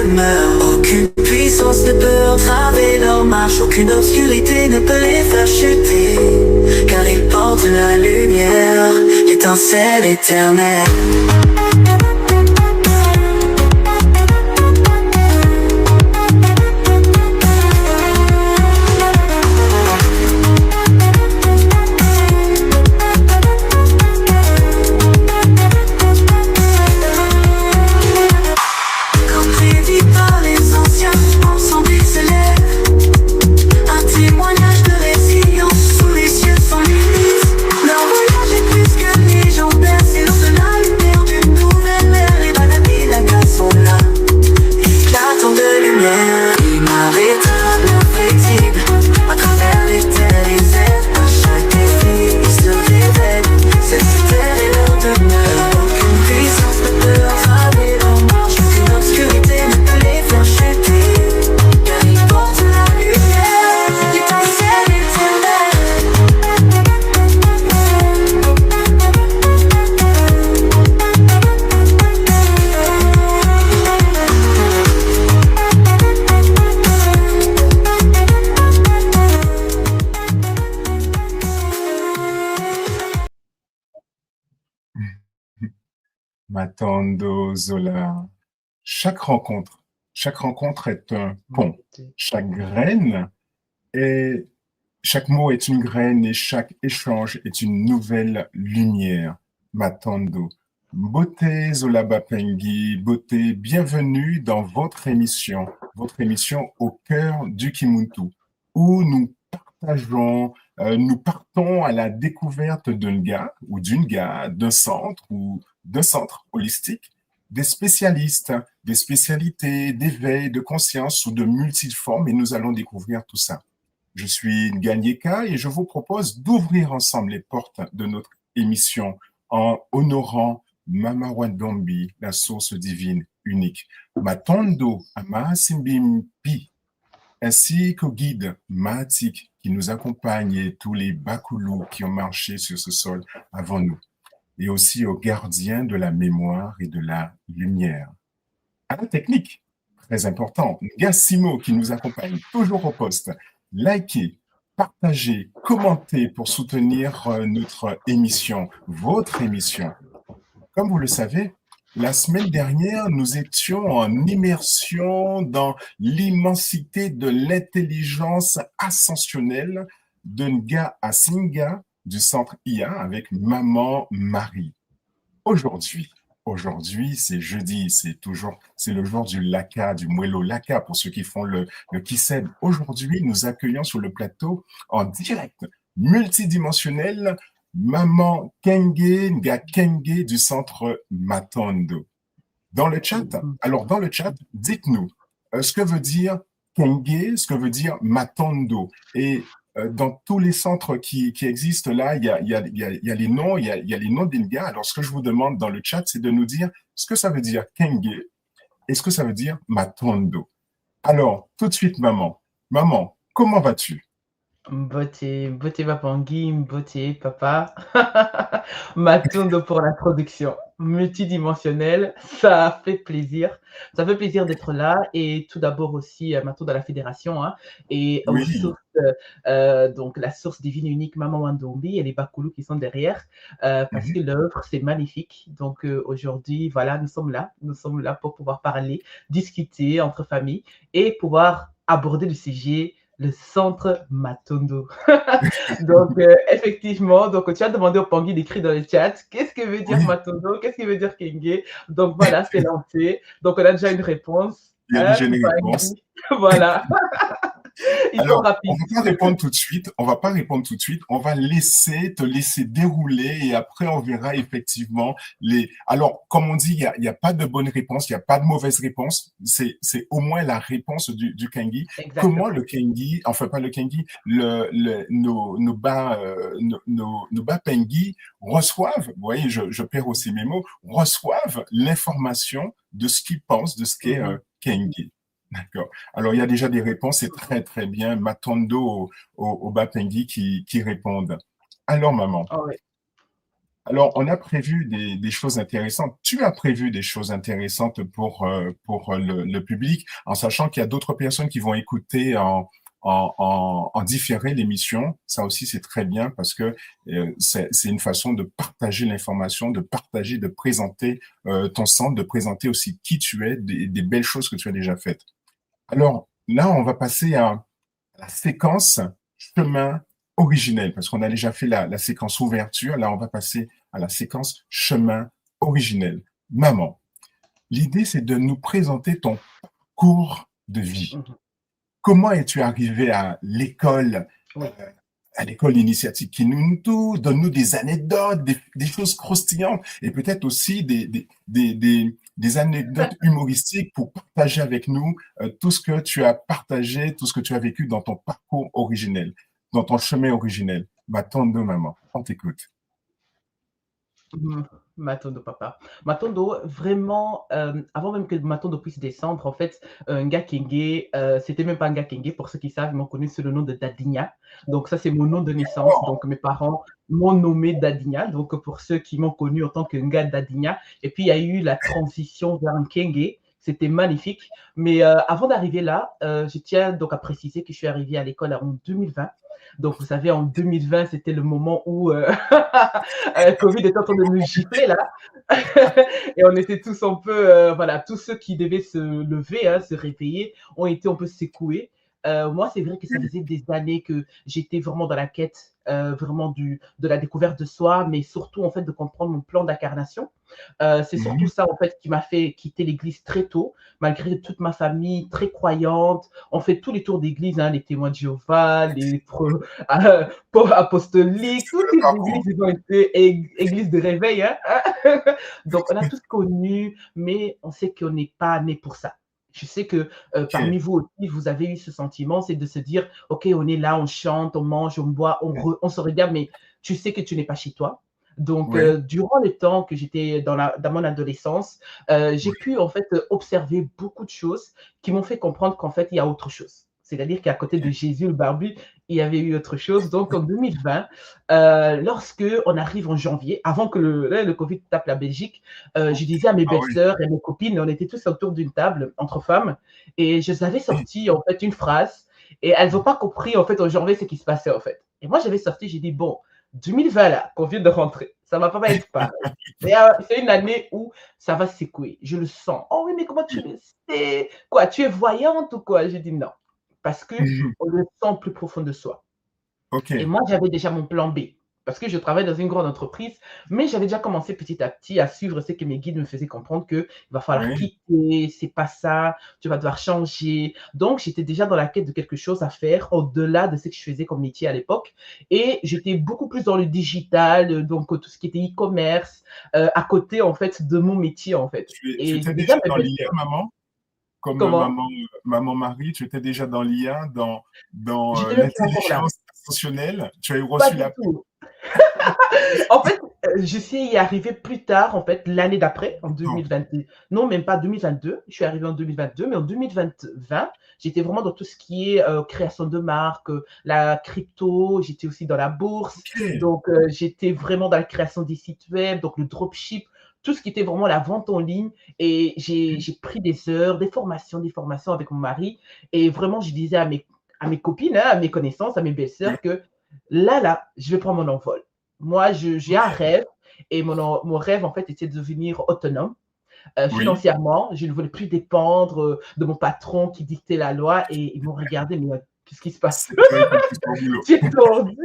demeure. Aucune puissance ne peut entraver leur marche, aucune obscurité ne peut les faire chuter, car ils portent la lumière, l'étincelle éternelle. Matando Zola. Chaque rencontre est un pont. Chaque mot est une graine et chaque échange est une nouvelle lumière. Matando. Beauté Zola Bapengi, beauté, bienvenue dans votre émission au cœur du Kimuntu, où nous partageons, nous partons à la découverte d'un gars ou d'une gars, d'un centre holistique, des spécialistes, des spécialités, d'éveil, de conscience ou de multiformes, et nous allons découvrir tout ça. Je suis Nganyeka et je vous propose d'ouvrir ensemble les portes de notre émission en honorant Mama Wandombi, la source divine unique, Matondo Ama Simbimpi, ainsi qu'au guide Mahatik qui nous accompagne et tous les Bakoulous qui ont marché sur ce sol avant nous, et aussi aux gardiens de la mémoire et de la lumière. À la technique, très important, Gassimo qui nous accompagne toujours au poste. Likez, partagez, commentez pour soutenir notre émission, votre émission. Comme vous le savez, la semaine dernière, nous étions en immersion dans l'immensité de l'intelligence ascensionnelle de Nga Asinga du centre IA avec Maman Marie. Aujourd'hui, c'est jeudi, c'est le jour du Laka, du Muelo Laka pour ceux qui font le Kiseb. Aujourd'hui, nous accueillons sur le plateau en direct multidimensionnel Maman Kenge Nga Kenge du centre Matondo. Dans le chat, dites-nous ce que veut dire Kenge, ce que veut dire Matondo. Et dans tous les centres qui existent là, il y a les noms, il y a les noms d'Inga. Alors, ce que je vous demande dans le chat, c'est de nous dire ce que ça veut dire Kenge et ce que ça veut dire Matondo. Alors, tout de suite, maman, comment vas-tu? Beauté Bapangi, beauté papa. Matondo pour l'introduction. Multidimensionnel, ça fait plaisir. Ça fait plaisir d'être là. Et tout d'abord aussi, Matondo à la fédération. Et Oui. aux sources, donc la source divine unique, Maman Wandombi et les Bakoulous qui sont derrière. Parce que l'œuvre, c'est magnifique. Donc aujourd'hui, voilà, nous sommes là. Nous sommes là pour pouvoir parler, discuter entre familles et pouvoir aborder le sujet le centre Matondo. Donc, effectivement, donc, tu as demandé au Pangui d'écrire dans le chat qu'est-ce que veut dire Matondo, qu'est-ce que veut dire Kenge. Donc, voilà, c'est lancé. Donc, on a déjà une réponse. Il y a déjà une réponse. Voilà. Alors, on ne va pas répondre tout de suite. On va te laisser dérouler et après, on verra effectivement Alors, comme on dit, il n'y a pas de bonne réponse, il n'y a pas de mauvaise réponse. C'est au moins la réponse du Kengi. Exactement. Comment le Kengi, enfin pas le Kengi, nos bas Pengi reçoivent, vous voyez, je perds aussi mes mots, reçoivent l'information de ce qu'ils pensent, de ce qu'est Kengi. D'accord. Alors, il y a déjà des réponses, c'est très, très bien. Matondo au Bapengi qui répondent. Alors, maman. Oh, oui. Alors, on a prévu des choses intéressantes. Tu as prévu des choses intéressantes pour le public, en sachant qu'il y a d'autres personnes qui vont écouter en différé l'émission. Ça aussi, c'est très bien parce que c'est une façon de partager l'information, de partager, de présenter ton centre, de présenter aussi qui tu es, des belles choses que tu as déjà faites. Alors, là, on va passer à la séquence chemin originel, parce qu'on a déjà fait la séquence ouverture. Là, on va passer à la séquence chemin originel. Maman, l'idée, c'est de nous présenter ton cours de vie. Mhm. Comment es-tu arrivé Oui. à l'école initiatique Kinuntu? Donne-nous des anecdotes, des choses croustillantes et peut-être aussi des anecdotes humoristiques pour partager avec nous tout ce que tu as partagé, tout ce que tu as vécu dans ton parcours originel, dans ton chemin originel. Ma tante de maman, on t'écoute. Matondo, papa. Matondo, vraiment, avant même que Matondo puisse descendre, en fait, Nga Kenge, c'était même un Nga Kenge, pour ceux qui savent, ils m'ont connu sous le nom de Dadigna. Donc, ça, c'est mon nom de naissance. Donc, mes parents m'ont nommé Dadigna. Donc, pour ceux qui m'ont connu en tant que Nga Dadigna. Et puis, il y a eu la transition vers un Kenge. C'était magnifique. Mais avant d'arriver là, je tiens donc à préciser que je suis arrivé à l'école en 2020. Donc, vous savez, en 2020, c'était le moment où Covid était en train de nous gifler, là. Et on était tous un peu, voilà, tous ceux qui devaient se lever, hein, se réveiller, ont été un peu secoués. Moi, c'est vrai que ça faisait des années que j'étais vraiment dans la quête, vraiment de la découverte de soi, mais surtout, en fait, de comprendre mon plan d'incarnation. C'est surtout ça, en fait, qui m'a fait quitter l'église très tôt, malgré toute ma famille très croyante. On fait tous les tours d'église, hein, les témoins de Jéhovah, les apostoliques, toutes les églises, ils ont été églises de réveil. Hein. Donc, on a tous connu, mais on sait qu'on n'est pas né pour ça. Je sais que parmi vous aussi, vous avez eu ce sentiment, c'est de se dire, OK, on est là, on chante, on mange, on boit, on se regarde, mais tu sais que tu n'es pas chez toi. Donc, durant le temps que j'étais dans mon adolescence, j'ai pu en fait observer beaucoup de choses qui m'ont fait comprendre qu'en fait, il y a autre chose. C'est-à-dire qu'à côté de Jésus le barbu, il y avait eu autre chose. Donc, en 2020, lorsque on arrive en janvier, avant que le Covid tape la Belgique, je disais à mes belles-sœurs et à mes copines, on était tous autour d'une table entre femmes, et je les avais sorti en fait une phrase, et elles n'ont pas compris en fait en janvier ce qui se passait en fait. Et moi, j'avais sorti, j'ai dit, bon, 2020 là, qu'on vient de rentrer, ça va pas être pareil. C'est une année où ça va secouer, je le sens. Oh oui, mais comment tu le sais? Quoi, tu es voyante ou quoi? J'ai dit non, parce qu'on le sent plus profond de soi. Et moi, j'avais déjà mon plan B, parce que je travaille dans une grande entreprise, mais j'avais déjà commencé petit à petit à suivre ce que mes guides me faisaient comprendre qu'il va falloir quitter, c'est pas ça, tu vas devoir changer. Donc, j'étais déjà dans la quête de quelque chose à faire au-delà de ce que je faisais comme métier à l'époque. Et j'étais beaucoup plus dans le digital, donc tout ce qui était e-commerce, à côté, en fait, de mon métier, en fait. Tu étais déjà dans l'IA, maman? Comme maman Marie, tu étais déjà dans l'IA, dans l'intelligence ascensionnelle. Tu as reçu la... En fait, je suis y arrivé plus tard, en fait, l'année d'après, en 2022. Non, même pas 2022. Je suis arrivé en 2022, mais en 2020, j'étais vraiment dans tout ce qui est création de marque, la crypto, j'étais aussi dans la bourse. Donc, j'étais vraiment dans la création des sites web, donc le dropship, tout ce qui était vraiment la vente en ligne. Et j'ai pris des heures, des formations avec mon mari. Et vraiment, je disais à mes copines, hein, à mes connaissances, à mes belles-sœurs que là, je vais prendre mon envol. Moi, j'ai un rêve et mon rêve, en fait, était de devenir autonome financièrement. Je ne voulais plus dépendre de mon patron qui dictait la loi et ils m'ont regardé, mais qu'est-ce qui se passe? Tu es tordu,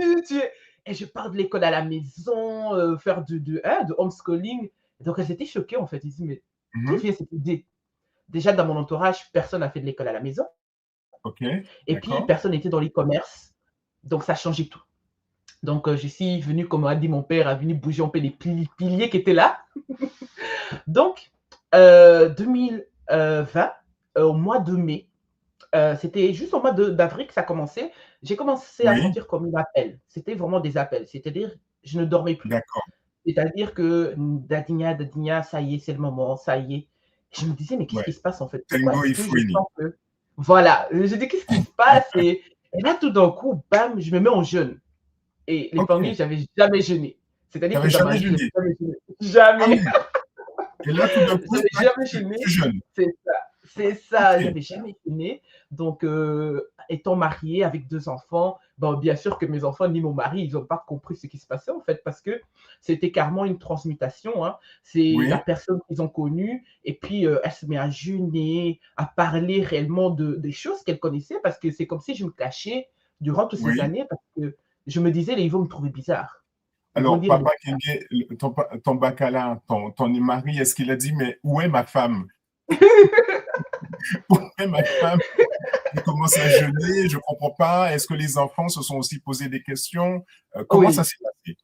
Et je pars de l'école à la maison, faire de homeschooling. Donc, elles étaient choquées, en fait. Ils disent, mais d'où vient cette idée? Déjà, dans mon entourage, personne n'a fait de l'école à la maison. Et puis, personne n'était dans l'e-commerce. Donc, ça changeait tout. Donc, je suis venu, comme a dit mon père, à venir bouger un peu les piliers qui étaient là. Donc, 2020, au mois de mai, c'était juste au mois d'avril que ça commençait. J'ai commencé à sentir comme un appel. C'était vraiment des appels. C'est-à-dire, je ne dormais plus. C'est-à-dire que Dadigna, ça y est, c'est le moment, ça y est. Je me disais, mais qu'est-ce qui se passe en fait? Voilà, je dis, qu'est-ce qui se passe? Et là, tout d'un coup, bam, je me mets en jeûne. Et les premiers, je n'avais jamais jeûné. C'est-à-dire que T'avais dans ma jamais vie, je jeûné? jamais jeûné. Ah Jamais. oui. Et là, tout d'un coup, J'avais tac, jamais tu jeûné. tu jeûnes. C'est ça. C'est ça, OK. j'avais jamais jeûné. Donc, étant mariée avec 2 enfants, bon, bien sûr que mes enfants ni mon mari, ils n'ont pas compris ce qui se passait en fait, parce que c'était carrément une transmutation, hein. C'est la Oui, personne qu'ils ont connue et puis, elle se met à jeûner, à parler réellement des choses qu'elle connaissait parce que c'est comme si je me cachais durant toutes ces oui. années parce que je me disais: «Ils vont me trouver bizarre. Ils vont Alors, dire: "Elle est papa Kenge, ton bacala, ton mari, est-ce qu'il a dit, mais où est ma femme? Où est ma femme? Je commence à jeûner, je comprends pas. Est-ce que les enfants se sont aussi posé des questions? Comment ça oui, s'est passé?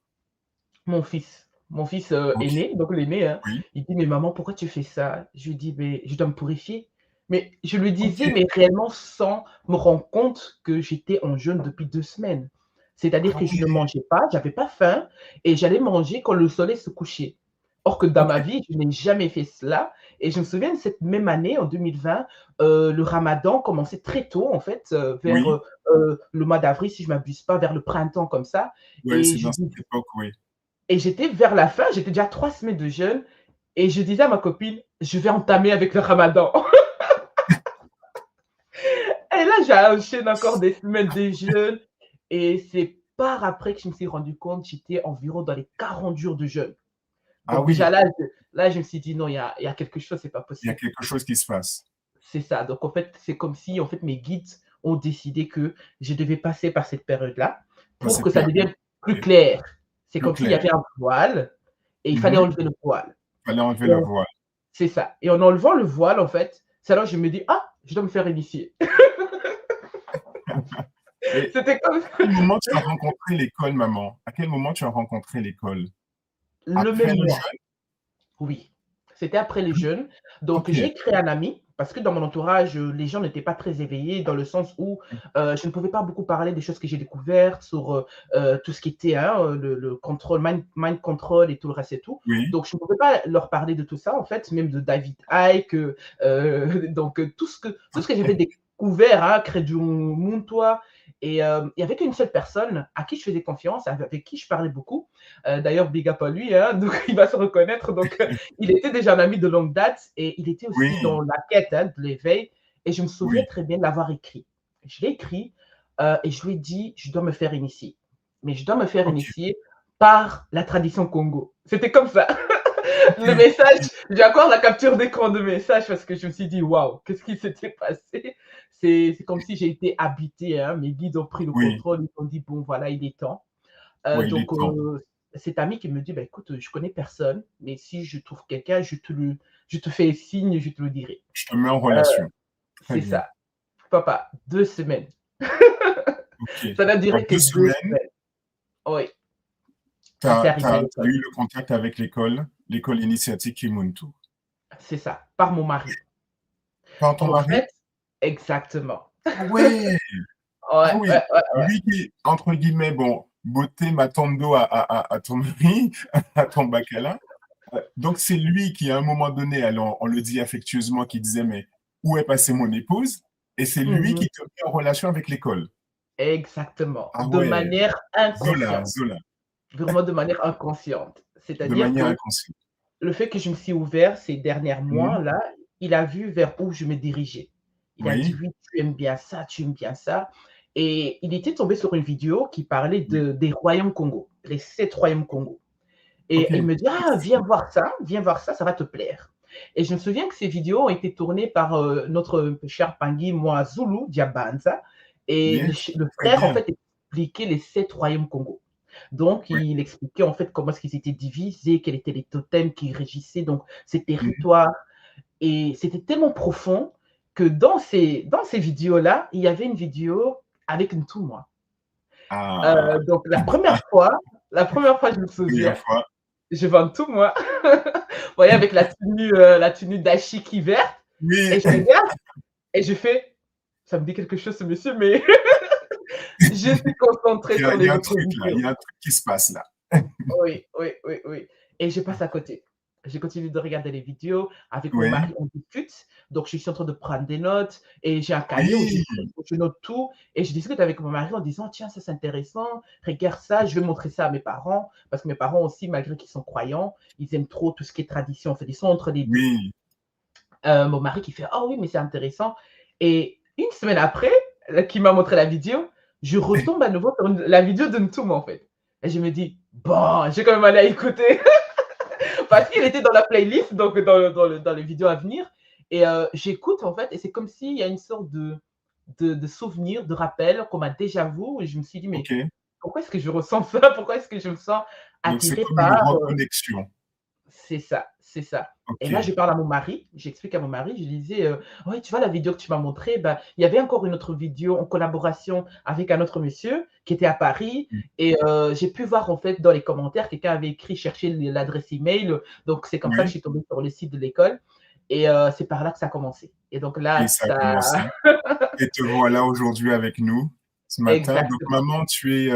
mon fils, OK, aîné, donc l'aîné, hein, oui, il dit: «Mais maman, pourquoi tu fais ça?» Je lui dis: «Mais je dois me purifier». Mais je lui disais, OK. mais réellement sans me rendre compte que j'étais en jeûne depuis 2 semaines. C'est-à-dire Ah que je ne ouais, mangeais pas, j'avais pas faim et j'allais manger quand le soleil se couchait. Or que dans OK, ma vie, je n'ai jamais fait cela et je me souviens de cette même année, en 2020, le ramadan commençait très tôt en fait, vers, oui, le mois d'avril si je m'abuse pas, vers le printemps comme ça ouais, et c'est je dans dis cette époque, oui. et j'étais vers la fin, j'étais déjà 3 semaines de jeûne et je disais à ma copine: «Je vais entamer avec le ramadan». Et là, j'enchaîne encore des semaines de jeûne et c'est par après que je me suis rendu compte, j'étais environ dans les 40 jours de jeûne. Ah Donc déjà oui, là, je me suis dit: «Non, il y a quelque chose, c'est pas il y a possible». quelque chose qui se passe. C'est ça. Donc en fait, c'est comme si en fait mes guides ont décidé que je devais passer par cette période-là Dans pour cette que ça période, devienne plus OK, clair. C'est plus comme s'il y clair. avait un voile et il fallait Mmh. enlever le voile. Fallait enlever Et le en voile. C'est ça. Et en enlevant le voile, en fait, c'est alors que je me dis: «Ah, je dois me faire initier». Et C'était comme à quel moment tu as rencontré l'école, maman? À quel moment tu as rencontré l'école? le Après même le mois. jeûne? Oui, c'était après les jeunes. Donc OK. j'ai créé un ami parce que dans mon entourage, les gens n'étaient pas très éveillés dans le sens où, je ne pouvais pas beaucoup parler des choses que j'ai découvertes sur, tout ce qui était, hein, le contrôle, mind control et tout le reste et tout. Oui, Donc je ne pouvais pas leur parler de tout ça en fait, même de David Icke, donc tout ce que j'avais découvert, hein, Crédit Montois et il y avait qu'une seule personne à qui je faisais confiance, avec qui je parlais beaucoup. D'ailleurs, big up à lui, hein, donc il va se reconnaître. Donc, il était déjà un ami de longue date et il était aussi oui, dans la quête hein, de l'éveil. Et je me souviens oui. très bien de l'avoir écrit. Je l'ai écrit et je lui ai dit, je dois me faire initier. Mais je dois me faire OK, initier par la tradition Congo. C'était comme ça. OK, Le message, OK. j'ai encore la capture d'écran de message parce que je me suis dit, waouh, qu'est-ce qui s'était passé? C'est comme si j'ai été habité. Hein, mes guides ont pris le Oui, contrôle. Ils ont dit, bon, voilà, il est temps. ouais, il Donc, est temps. cet ami qui me dit: «Bah, écoute, je connais personne, mais si je trouve quelqu'un, je te fais signe, je te le dirai». Je te mets en Heu, relation. Très c'est bien. ça. Papa, 2 semaines. OK. Ça n'a En duré que 2 2 semaines, semaines. Oui, tu j'étais as arrivée à l'école. eu le contact avec l'école initiatique Kimuntu. C'est ça, par mon mari. Par ton En mari? fait exactement. Ah ouais! Ouais, Ah oui, ouais, ouais, ouais. lui qui, entre guillemets, bon, «botté matando» à ton mari, à ton bacala. Donc c'est lui qui, à un moment donné, alors on le dit affectueusement, qui disait: «Mais où est passée mon épouse?» Et c'est lui Mmh. qui te met en relation avec l'école. Exactement, Ah de ouais, manière Zola, inconsciente, Zola, vraiment de manière inconsciente. de C'est-à-dire manière que inconsciente. le fait que je me suis ouvert ces derniers Mmh. mois-là, il a vu vers où je me dirigeais. Il a dit: Oui, «Oui, tu aimes bien ça, tu aimes bien ça» et il était tombé sur une vidéo qui parlait oui, des royaumes Congo, les 7 royaumes Congo et il OK. me dit: «Ah, viens voir ça va te plaire» et je me souviens que ces vidéos ont été tournées par, notre cher Pangui Mwazulu Diabanza et Bien, le très frère, en bien. fait, expliquait les 7 royaumes Congo. Donc, Ouais. il expliquait en fait comment est-ce qu'ils étaient divisés, quels étaient les totems qui régissaient donc ces Mmh. territoires. Et c'était tellement profond que dans ces vidéos-là, il y avait une vidéo avec une moi. Ah, Donc la première fois, je me première souviens, fois. je vais en moi. Vous voyez, avec la tenue dashiki verte, Oui, et je regarde et je fais, ça me dit quelque chose ce monsieur, mais je suis concentrée sur il y les a un autres truc là, il vidéos. y a un truc qui se passe là. Oui, oui, oui, oui et je passe à côté. Je continue de regarder les vidéos. Avec mon Oui, mari, on discute. Donc, je suis en train de prendre des notes et j'ai un cahier où Oui, je note tout et je discute avec mon mari en disant, tiens, ça c'est intéressant, regarde ça, je vais montrer ça à mes parents parce que mes parents aussi, malgré qu'ils sont croyants, ils aiment trop tout ce qui est tradition. En fait, ils sont entre les deux. oui. Mon mari qui fait, oh oui, mais c'est intéressant. Et une semaine après, qui m'a montré la vidéo, je retombe à nouveau sur la vidéo de Ntoum, en fait. Et je me dis, bon, j'ai quand même allé à écouter parce qu'il était dans la playlist, donc dans les vidéos à venir. Et j'écoute, en fait, et c'est comme s'il y a une sorte de souvenir, de rappel, comme un déjà-vu. Et je me suis dit, mais OK. pourquoi est-ce que je ressens ça? Pourquoi est-ce que je me sens Donc c'est attirée comme une par reconnexion. c'est ça, c'est ça. Et là, OK. je parle à mon mari, j'explique à mon mari, je lui disais, ouais, tu vois la vidéo que tu m'as montrée, bah, il y avait encore une autre vidéo en collaboration avec un autre monsieur qui était à Paris. Mmh. Et j'ai pu voir en fait dans les commentaires, quelqu'un avait écrit chercher l'adresse email. Donc c'est comme ça que je Oui, suis tombée sur le site de l'école. Et c'est par là que ça a commencé. Et donc là, et ça a ça. commencé. Et te voilà aujourd'hui avec nous, ce matin. Donc Exactement. maman, tu es,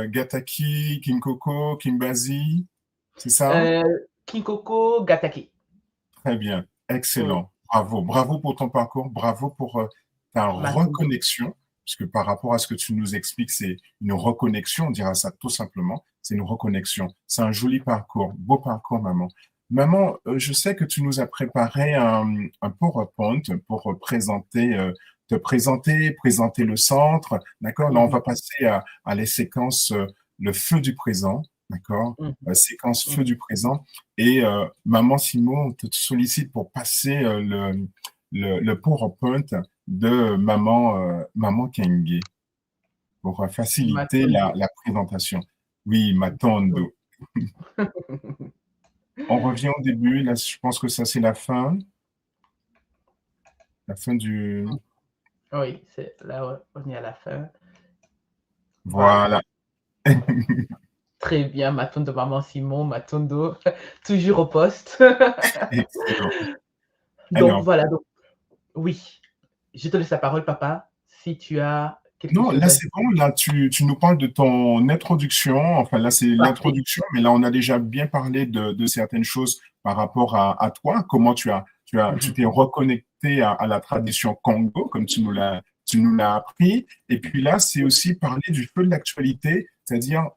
Gataki, Kinkoko, Kimbazi, c'est ça? Kinkoko Gataki. Très bien, Oui, excellent. Bravo, bravo pour ton parcours, bravo pour ta Matondo. reconnexion, puisque par rapport à ce que tu nous expliques, c'est une reconnexion, on dira ça tout simplement, c'est une reconnexion. C'est un joli parcours, beau parcours, maman. Maman, je sais que tu nous as préparé un PowerPoint pour te présenter, présenter le centre, d'accord? Là, on Mhm, va passer à les séquences, le feu du présent, d'accord? mhm, Séquence feu mhm. du présent. Et Maman Simon te sollicite pour passer le PowerPoint de Maman Kenge pour faciliter Matondo. la présentation. Oui, Oui. Matondo. On revient au début. Là, je pense que ça, c'est la fin du. Oui, c'est là, ouais, on est à la fin. Voilà. Voilà. Très bien, Matondo, maman Simon, Matondo, toujours au poste. Excellent. Donc Alors, voilà, donc oui, je te laisse la parole, papa, si tu as quelque non, chose là à c'est dire. bon. Là, tu nous parles de ton introduction. Enfin, là c'est Parfait. l'introduction, mais là on a déjà bien parlé de certaines choses par rapport à toi. Comment tu Mhm, t'es reconnecté à la tradition Congo, comme tu nous l'as appris. Et puis là, c'est aussi parler du feu de l'actualité, c'est-à-dire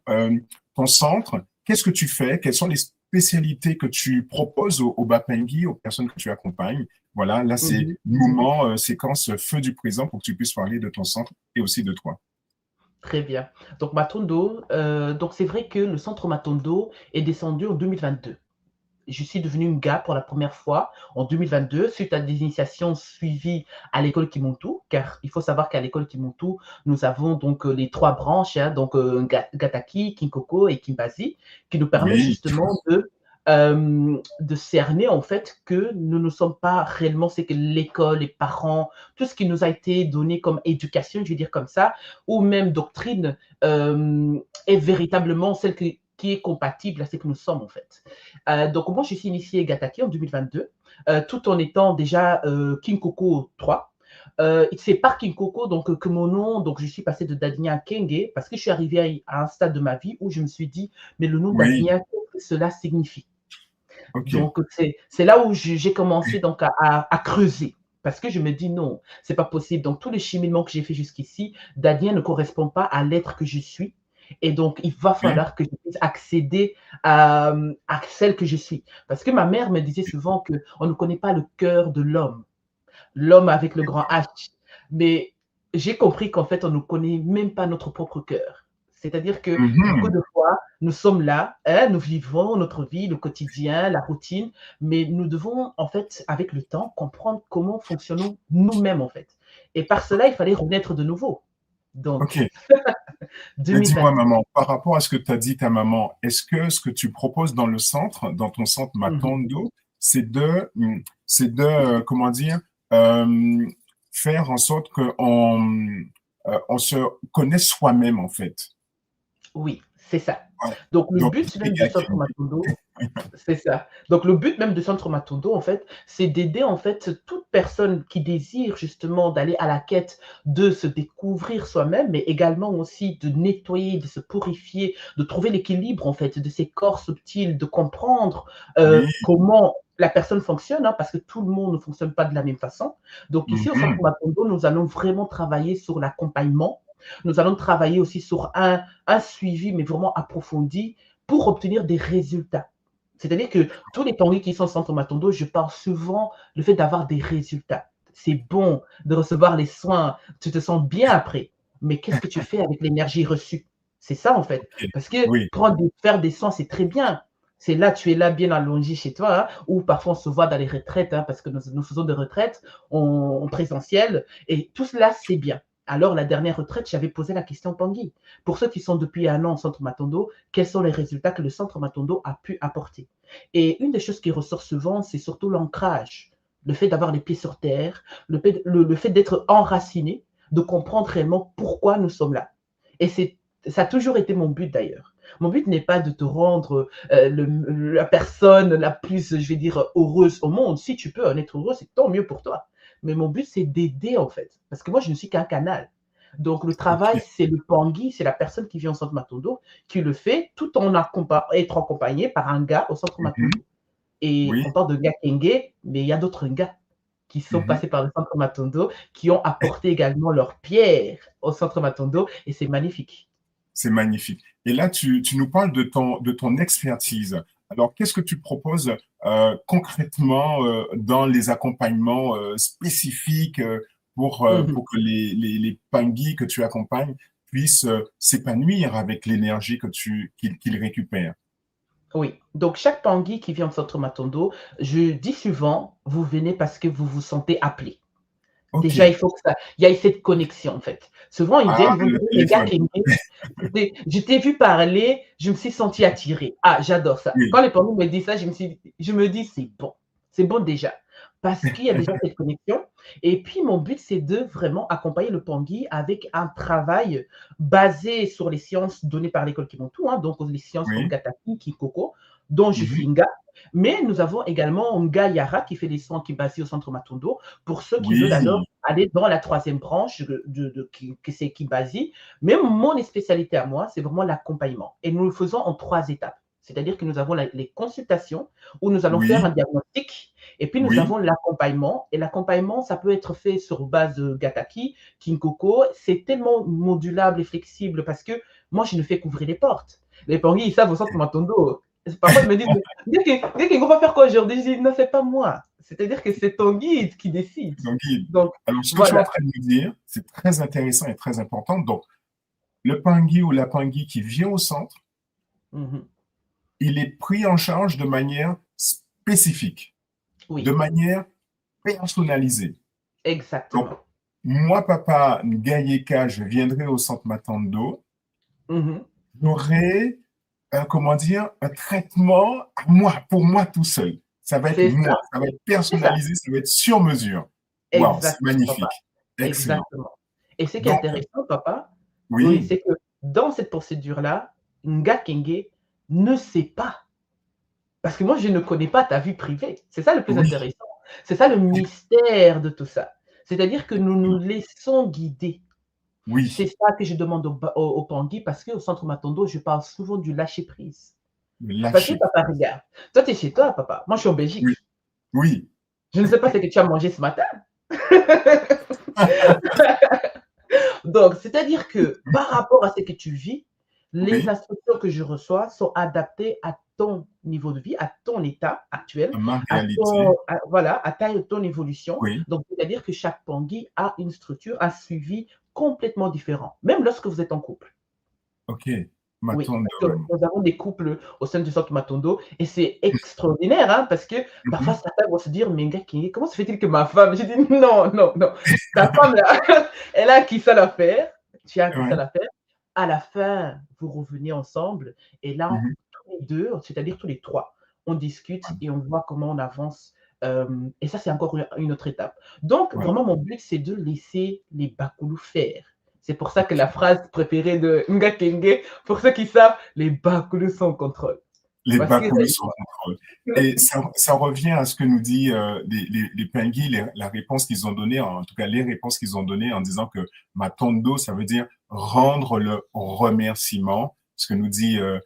ton centre. Qu'est-ce que tu fais? Quelles sont les spécialités que tu proposes aux Bapengi, aux personnes que tu accompagnes? Voilà, là c'est mhm. moment, séquence feu du présent pour que tu puisses parler de ton centre et aussi de toi. Très bien. Donc Matondo, donc c'est vrai que le centre Matondo est descendu en 2022. Je suis devenue une GA pour la première fois en 2022 suite à des initiations suivies à l'école Kimuntu, car il faut savoir qu'à l'école Kimuntu, nous avons donc les trois branches, hein, donc Gataki, Kinkoko et Kimbazi, qui nous permettent Oui, justement de cerner en fait que nous ne sommes pas réellement ce que l'école, les parents, tout ce qui nous a été donné comme éducation, je vais dire comme ça, ou même doctrine, est véritablement celle qui est compatible à ce que nous sommes en fait. Donc moi, je suis initiée Gataki en 2022, tout en étant déjà Kinkoko 3. C'est par Kinkoko donc, que mon nom, donc je suis passée de Dadnia à Kenge, parce que je suis arrivée à un stade de ma vie où je me suis dit, mais le nom oui, Dadnia, qu'est-ce que cela signifie? ok. Donc c'est là où j'ai commencé donc à creuser. Parce que je me dis non, c'est pas possible. Donc, tous les cheminements que j'ai fait jusqu'ici, Dadien ne correspond pas à l'être que je suis. Et donc, il va Oui, falloir que je puisse accéder à celle que je suis. Parce que ma mère me disait souvent qu'on ne connaît pas le cœur de l'homme, l'homme avec le grand H. Mais j'ai compris qu'en fait, on ne connaît même pas notre propre cœur. C'est-à-dire que beaucoup mhm, de fois, nous sommes là, hein, nous vivons notre vie, le quotidien, la routine, mais nous devons, en fait, avec le temps, comprendre comment fonctionnons nous-mêmes, en fait. Et par cela, il fallait renaître de nouveau. ok. Donc, Mais dis-moi, 2022. maman, par rapport à ce que tu as dit ta maman, est-ce que ce que tu proposes dans le centre, dans ton centre Mhm. Matondo, c'est de, comment dire, euh, faire en sorte on se connaisse soi-même, en fait. Oui, c'est ça. Ouais. Donc, le Donc, but même du centre Kenge. Matondo, c'est ça. Donc, le but même de Centre Matondo, en fait, c'est d'aider, en fait, toute personne qui désire justement d'aller à la quête de se découvrir soi-même, mais également aussi de nettoyer, de se purifier, de trouver l'équilibre, en fait, de ses corps subtils, de comprendre Oui, comment la personne fonctionne, hein, parce que tout le monde ne fonctionne pas de la même façon. Donc ici, au Centre Matondo, nous allons vraiment travailler sur l'accompagnement. Nous allons travailler aussi sur un suivi, mais vraiment approfondi pour obtenir des résultats. C'est-à-dire que tous les Tanguy qui sont au Centre Matondo, je parle souvent du fait d'avoir des résultats. C'est bon de recevoir les soins, tu te sens bien après. Mais qu'est-ce que tu fais avec l'énergie reçue? C'est ça, en fait. Ok. Parce que Oui, faire des soins, c'est très bien. C'est là, tu es là bien allongé chez toi, hein, ou parfois on se voit dans les retraites, hein, parce que nous faisons des retraites en présentiel, et tout cela, c'est bien. Alors, la dernière retraite, j'avais posé la question Tanguy. Pour ceux qui sont depuis un an au Centre Matondo, quels sont les résultats que le Centre Matondo a pu apporter? Et une des choses qui ressort souvent, c'est surtout l'ancrage, le fait d'avoir les pieds sur terre, le fait d'être enraciné, de comprendre réellement pourquoi nous sommes là. Et ça a toujours été mon but d'ailleurs. Mon but n'est pas de te rendre la personne la plus, je vais dire, heureuse au monde. Si tu peux en être heureux, c'est tant mieux pour toi. Mais mon but, c'est d'aider en fait. Parce que moi, je ne suis qu'un canal. Donc, le travail, ok. c'est le Pangui, c'est la personne qui vient au centre Matondo qui le fait tout en être accompagné par un gars au centre Matondo. Et Oui. on parle de gars Kenge, mais il y a d'autres gars qui sont passés par le centre Matondo, qui ont apporté également leur pierre au centre Matondo, et c'est magnifique. C'est magnifique. Et là, tu nous parles de ton expertise. Alors, qu'est-ce que tu proposes concrètement dans les accompagnements spécifiques pour que les Pangui que tu accompagnes puissent s'épanouir avec l'énergie qu'ils récupèrent? Oui, donc chaque Pangui qui vient au centre Matondo, je dis souvent, vous venez parce que vous vous sentez appelé. Ok. Déjà, il faut il y ait cette connexion, en fait. Souvent, ils Ah, viennent, ils vont le dire, les gars, téléphone. je t'ai vu parler, je me suis senti attirée. Ah, j'adore ça. Quand Oui, les parents me disent ça, je me dis, c'est bon déjà. Parce qu'il y a déjà cette connexion. Et puis, mon but, c'est de vraiment accompagner le Pangui avec un travail basé sur les sciences données par l'école Kimontu, hein, donc les sciences comme oui. Gataki, Kikoko, dont je suis Mhm. Nga. Mais nous avons également Nga Yara qui fait des soins qui basés au centre Matondo pour ceux qui veulent alors Oui, aller dans la troisième branche que c'est Kibasi. Mais mon spécialité à moi, c'est vraiment l'accompagnement. Et nous le faisons en 3 étapes. C'est-à-dire que nous avons les consultations où nous allons faire un oui, diagnostic et puis nous oui, avons l'accompagnement. Et l'accompagnement, ça peut être fait sur base de Gataki, Kinkoko. C'est tellement modulable et flexible parce que moi, je ne fais qu'ouvrir les portes. Les Pangui, ils savent au centre Matondo. Parfois, ils me disent, dès qu'on va faire quoi aujourd'hui, je dis, non, c'est pas moi. C'est-à-dire que c'est ton guide qui décide. donc guide. Donc, Alors, ce que tu es en voilà. train de nous dire, c'est très intéressant et très important. Donc, le Pangui ou la Pangui qui vient au centre, Mhm. il est pris en charge de manière spécifique, de Oui, manière personnalisée. Donc, exactement. moi, papa Ngayeka, je viendrai au centre Matando, Mhm. j'aurai, comment dire, un traitement à moi, pour moi tout seul. Ça va être C'est ça, moi, ça va être c'est ça. personnalisé, ça va être sur mesure. Waouh, c'est Exactement, papa. magnifique. Excellent. Exactement. Et ce qui est Donc, intéressant, papa, oui, oui, c'est que dans cette procédure-là, Nga Kenge ne sait pas. Parce que moi, je ne connais pas ta vie privée. C'est ça le plus oui, intéressant. C'est ça le mystère de tout ça. C'est-à-dire que nous nous laissons guider. C'est oui, ça que je demande au Pangui parce qu'au centre Matondo, je parle souvent du lâcher-prise. Parce que lâcher. papa, regarde, toi, tu es chez toi, papa. Moi, je suis en Oui, Belgique. oui, Je ne sais pas ce que tu as mangé ce matin. Donc, c'est-à-dire que par rapport à ce que tu vis, les oui, instructions que je reçois sont adaptées à ton niveau de vie, à ton état actuel, à ma à ton, réalité. voilà, à ton évolution. Oui, Donc, c'est-à-dire que chaque Pangui a une structure, un suivi complètement différent, même lorsque vous êtes en couple. ok. Oui, Matondo. parce que nous avons des couples au sein du centre Matondo et c'est extraordinaire, hein, parce que parfois Mhm. certains vont se dire, mais gars, comment se fait-il que ma femme, je dis non, non, non, ta femme là, elle a qui ça l'affaire, tu as qui ça Ouais. l'affaire, à la fin, vous revenez ensemble et là, Mhm. tous les deux, c'est-à-dire tous les trois, on discute et on voit comment on avance. Et ça, c'est encore une autre étape. Donc, Ouais. vraiment, mon but, c'est de laisser les Bakoulou faire. C'est pour ça que la Ok. phrase préférée de Nga Kenge, pour ceux qui savent, les Bakoulou sont en contrôle. Les Parce que Bakoulous sont en contrôle. Et ça revient à ce que nous dit les Pingui, la réponse qu'ils ont donnée, en tout cas les réponses qu'ils ont données en disant que Matondo, ça veut dire rendre le remerciement. Ce que nous dit euh,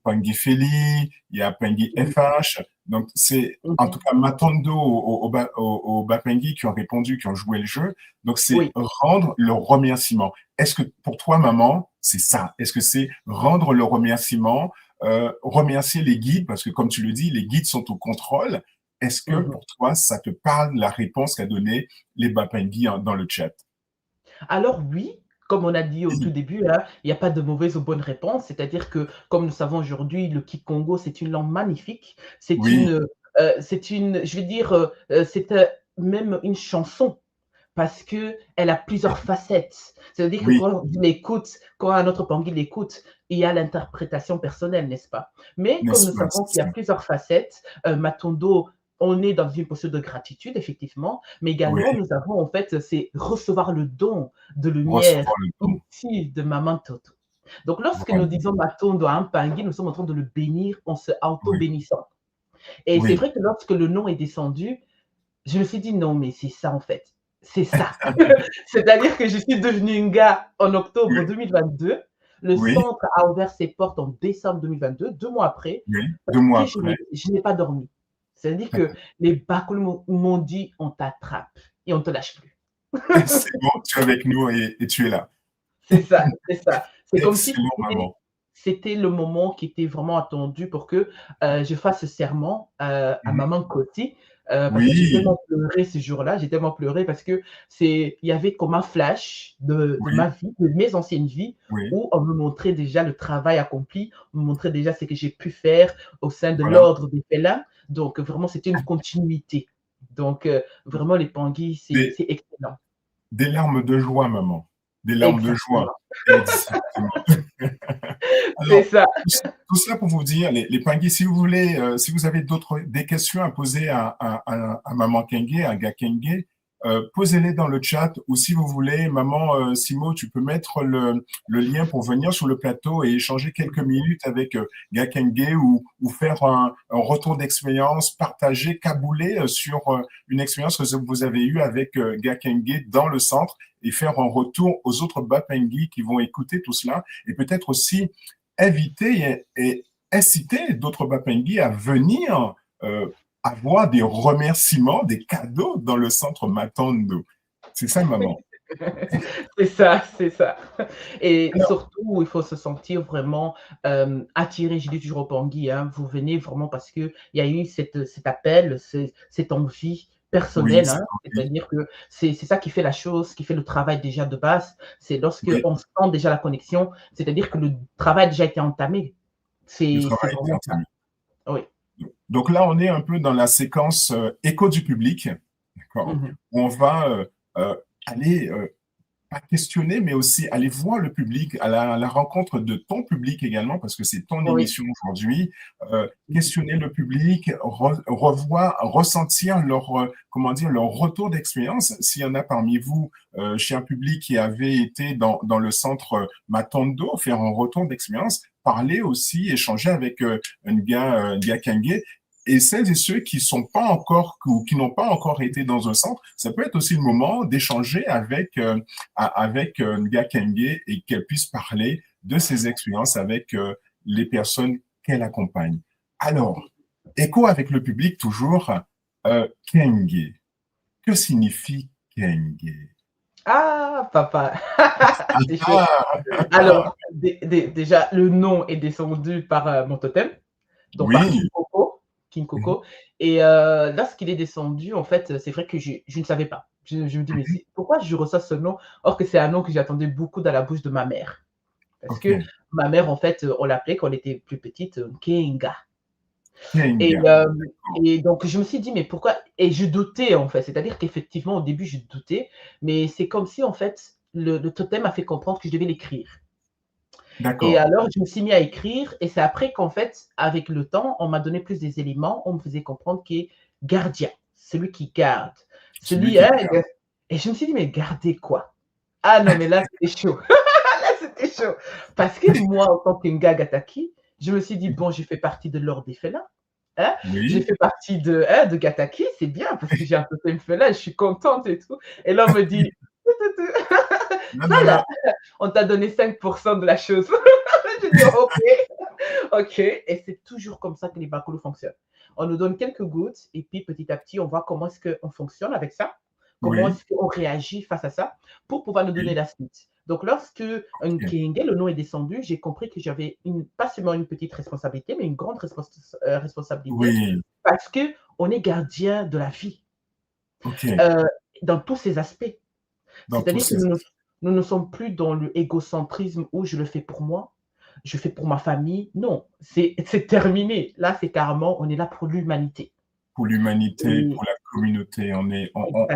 Pingui Feli, il y a Pingui FH. Donc, c'est en tout Mhm. cas Matondo au Bapengi qui ont répondu, qui ont joué le jeu. Donc, c'est Oui. rendre le remerciement. Est-ce que pour toi, maman, c'est ça? Est-ce que c'est rendre le remerciement, remercier les guides, parce que comme tu le dis, les guides sont au contrôle. Est-ce que Mhm. pour toi, ça te parle la réponse qu'a donnée les Bapengi dans le chat? Alors oui, comme on a dit au tout début, hein, il n'y a pas de mauvaise ou bonne réponse. C'est-à-dire que, comme nous savons aujourd'hui, le Kikongo, c'est une langue magnifique. Oui, Je vais dire, c'est même une chanson parce que elle a plusieurs facettes. C'est-à-dire que oui, quand on l'écoute, quand un autre Pangui l'écoute, il y a l'interprétation personnelle, n'est-ce pas? Mais comme n'est-ce nous pas? savons qu'il y C'est a ça. plusieurs facettes, Matondo, on est dans une posture de gratitude, effectivement, mais Oui, également nous avons en fait, c'est recevoir le don de lumière recevoir le don. utile de Maman Toto. Donc lorsque nous Voilà. disons Matondo à un Pangui, nous sommes en train de le bénir en se Oui, auto-bénissant. Et c'est oui. vrai que lorsque le nom est descendu, je me suis dit: «Non, mais c'est ça, en fait, c'est ça». C'est-à-dire que je suis devenue Nga en octobre Oui, 2022. Le oui, centre a ouvert ses portes en décembre 2022, 2 mois après, oui. parce 2 mois que après, je n'ai pas dormi. C'est-à-dire que les Bakolo m'ont dit: «On t'attrape et on ne te lâche plus». c'est bon, tu es avec nous et tu es là. C'est ça, c'est ça. C'est comme si Excellent, maman. c'était le moment qui était vraiment attendu pour que, je fasse ce serment, à Mhm. maman Coty, parce que j'ai Oui, tellement pleuré ce jour-là, j'ai tellement pleuré parce que il y avait comme un flash de oui, ma vie, de mes anciennes vies, oui. où on me montrait déjà le travail accompli, on me montrait déjà ce que j'ai pu faire au sein de Voilà. l'ordre des félins. Donc vraiment, c'était une continuité. Donc vraiment les Pangui, Des, c'est excellent. des larmes de joie, maman. Des larmes de joie. Exactement, Exactement. c'est Alors, ça. tout cela pour vous dire, les Pingui, si vous voulez, si vous avez des questions à poser à Maman Kenge, à Ga Kenge, posez-les dans le chat ou si vous voulez, Maman Simo, tu peux mettre le lien pour venir sur le plateau et échanger quelques minutes avec Ga Kenge ou faire un retour d'expérience, partager, cabouler sur une expérience que vous avez eue avec Ga Kenge dans le centre et faire un retour aux autres Bapengi qui vont écouter tout cela et peut-être aussi inviter et inciter d'autres Bapengi à venir avoir des remerciements, des cadeaux dans le centre Matondo. C'est ça, maman. C'est ça, c'est ça. Et Alors, surtout, il faut se sentir vraiment attiré. Je dis toujours aux Pangui, hein, vous venez vraiment parce qu'il y a eu cet appel, cette envie oui, personnelle. c'est Hein, envie. c'est-à-dire que c'est ça qui fait la chose, qui fait le travail déjà de base. C'est lorsque Oui, on sent déjà la connexion, c'est-à-dire que le travail a déjà été entamé. le C'est travail était vraiment ça. entamé. Oui. Donc là, on est un peu dans la séquence écho du public, d'accord, Mhm. où on va aller pas questionner, mais aussi aller voir le public, à la rencontre de ton public également, parce que c'est ton Oui. émission aujourd'hui, questionner le public, revoir, ressentir leur, comment dire, leur retour d'expérience. S'il y en a parmi vous, chez un public qui avait été dans le centre Matondo, faire un retour d'expérience, parler aussi, échanger avec Nga Kenge, et celles et ceux qui sont pas encore ou qui n'ont pas encore été dans un centre, ça peut être aussi le moment d'échanger avec avec Nga Kenge et qu'elle puisse parler de ses expériences avec les personnes qu'elle accompagne. Alors, écho avec le public toujours, Kenge. Que signifie Kenge? Ah, papa, c'est chaud. Ah, Alors, déjà, le nom est descendu par mon totem. Donc par oui, King Coco, King mhm, Coco. Et lorsqu'il est descendu, en fait, c'est vrai que je ne savais pas. Je me dis: «Mais mhm, pourquoi je reçois ce nom?» Or que c'est un nom que j'attendais beaucoup dans la bouche de ma mère. Parce ok, que ma mère, en fait, on l'appelait quand on était plus petite, Kenga. Et Kenge, et donc je me suis dit: «Mais pourquoi?» Et je doutais, en fait. C'est-à-dire qu'effectivement, au début, je doutais, mais c'est comme si, en fait, le totem m'a fait comprendre que je devais l'écrire. Et d'accord, alors, je me suis mis à écrire et c'est après qu'en fait, avec le temps, on m'a donné plus des éléments. On me faisait comprendre qu'il est gardien, celui qui garde, celui celui qui hein, garde. et je me suis dit: «Mais garder quoi?» Ah non, mais là, c'était chaud. Là, c'était chaud. Parce que moi, en tant qu'Nga Gataki, je me suis dit: «Bon, je fais partie de l'ordre des félins, hein, je Oui, fais partie de Gataki, c'est bien parce que j'ai un totem félin, je suis contente et tout». Et là, on me dit: non, «Ça non, là, non, on t'a donné 5% de la chose». Je dis: «OK». OK, et c'est toujours comme ça que les bacolos fonctionnent. on nous donne quelques gouttes et puis petit à petit, on voit comment est-ce qu'on fonctionne avec ça, comment Oui, est-ce qu'on réagit face à ça pour pouvoir nous donner oui, la suite. Donc, lorsque un OK. Kenge, le nom est descendu, j'ai compris que j'avais pas seulement une petite responsabilité, mais une grande responsabilité Oui, parce qu'on est gardien de la vie OK. euh, dans tous ses aspects. Dans tous C'est-à-dire que ces nous ne sommes plus dans le égocentrisme où je le fais pour moi, je fais pour ma famille. Non, c'est terminé. Là, c'est carrément, on est là pour l'humanité. pour l'humanité, Et pour la communauté, exactement,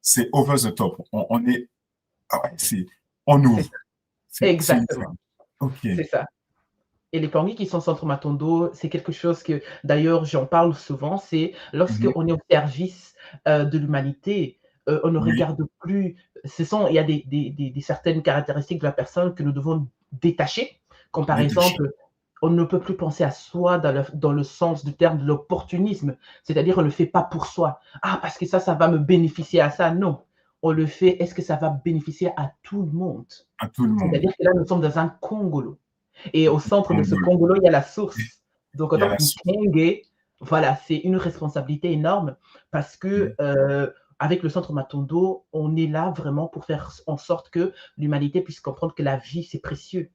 c'est over the top. On est, ah ouais, on c'est ouvre. ça. C'est une Exactement, femme. OK. c'est ça. Et les Pangui qui sont Centre Matondo, c'est quelque chose que, d'ailleurs, j'en parle souvent, c'est Mhm. lorsqu'on est au service de l'humanité, on ne Oui, regarde plus. Il y a des certaines caractéristiques de la personne que nous devons détacher, comme par détaché. exemple, on ne peut plus penser à soi dans le sens du terme de l'opportunisme, c'est-à-dire on ne le fait pas pour soi. Ah, parce que ça va me bénéficier à ça. Non, on le fait, est-ce que ça va bénéficier à tout le monde? À tout le monde. C'est-à-dire que là, nous sommes dans un Congolo. Et au centre de ce Congolais. Congolo, il y a la source. Donc, en Il y a tant la source. qu'Ikenge, voilà, c'est une responsabilité énorme parce que avec le centre Matondo, on est là vraiment pour faire en sorte que l'humanité puisse comprendre que la vie, c'est précieux.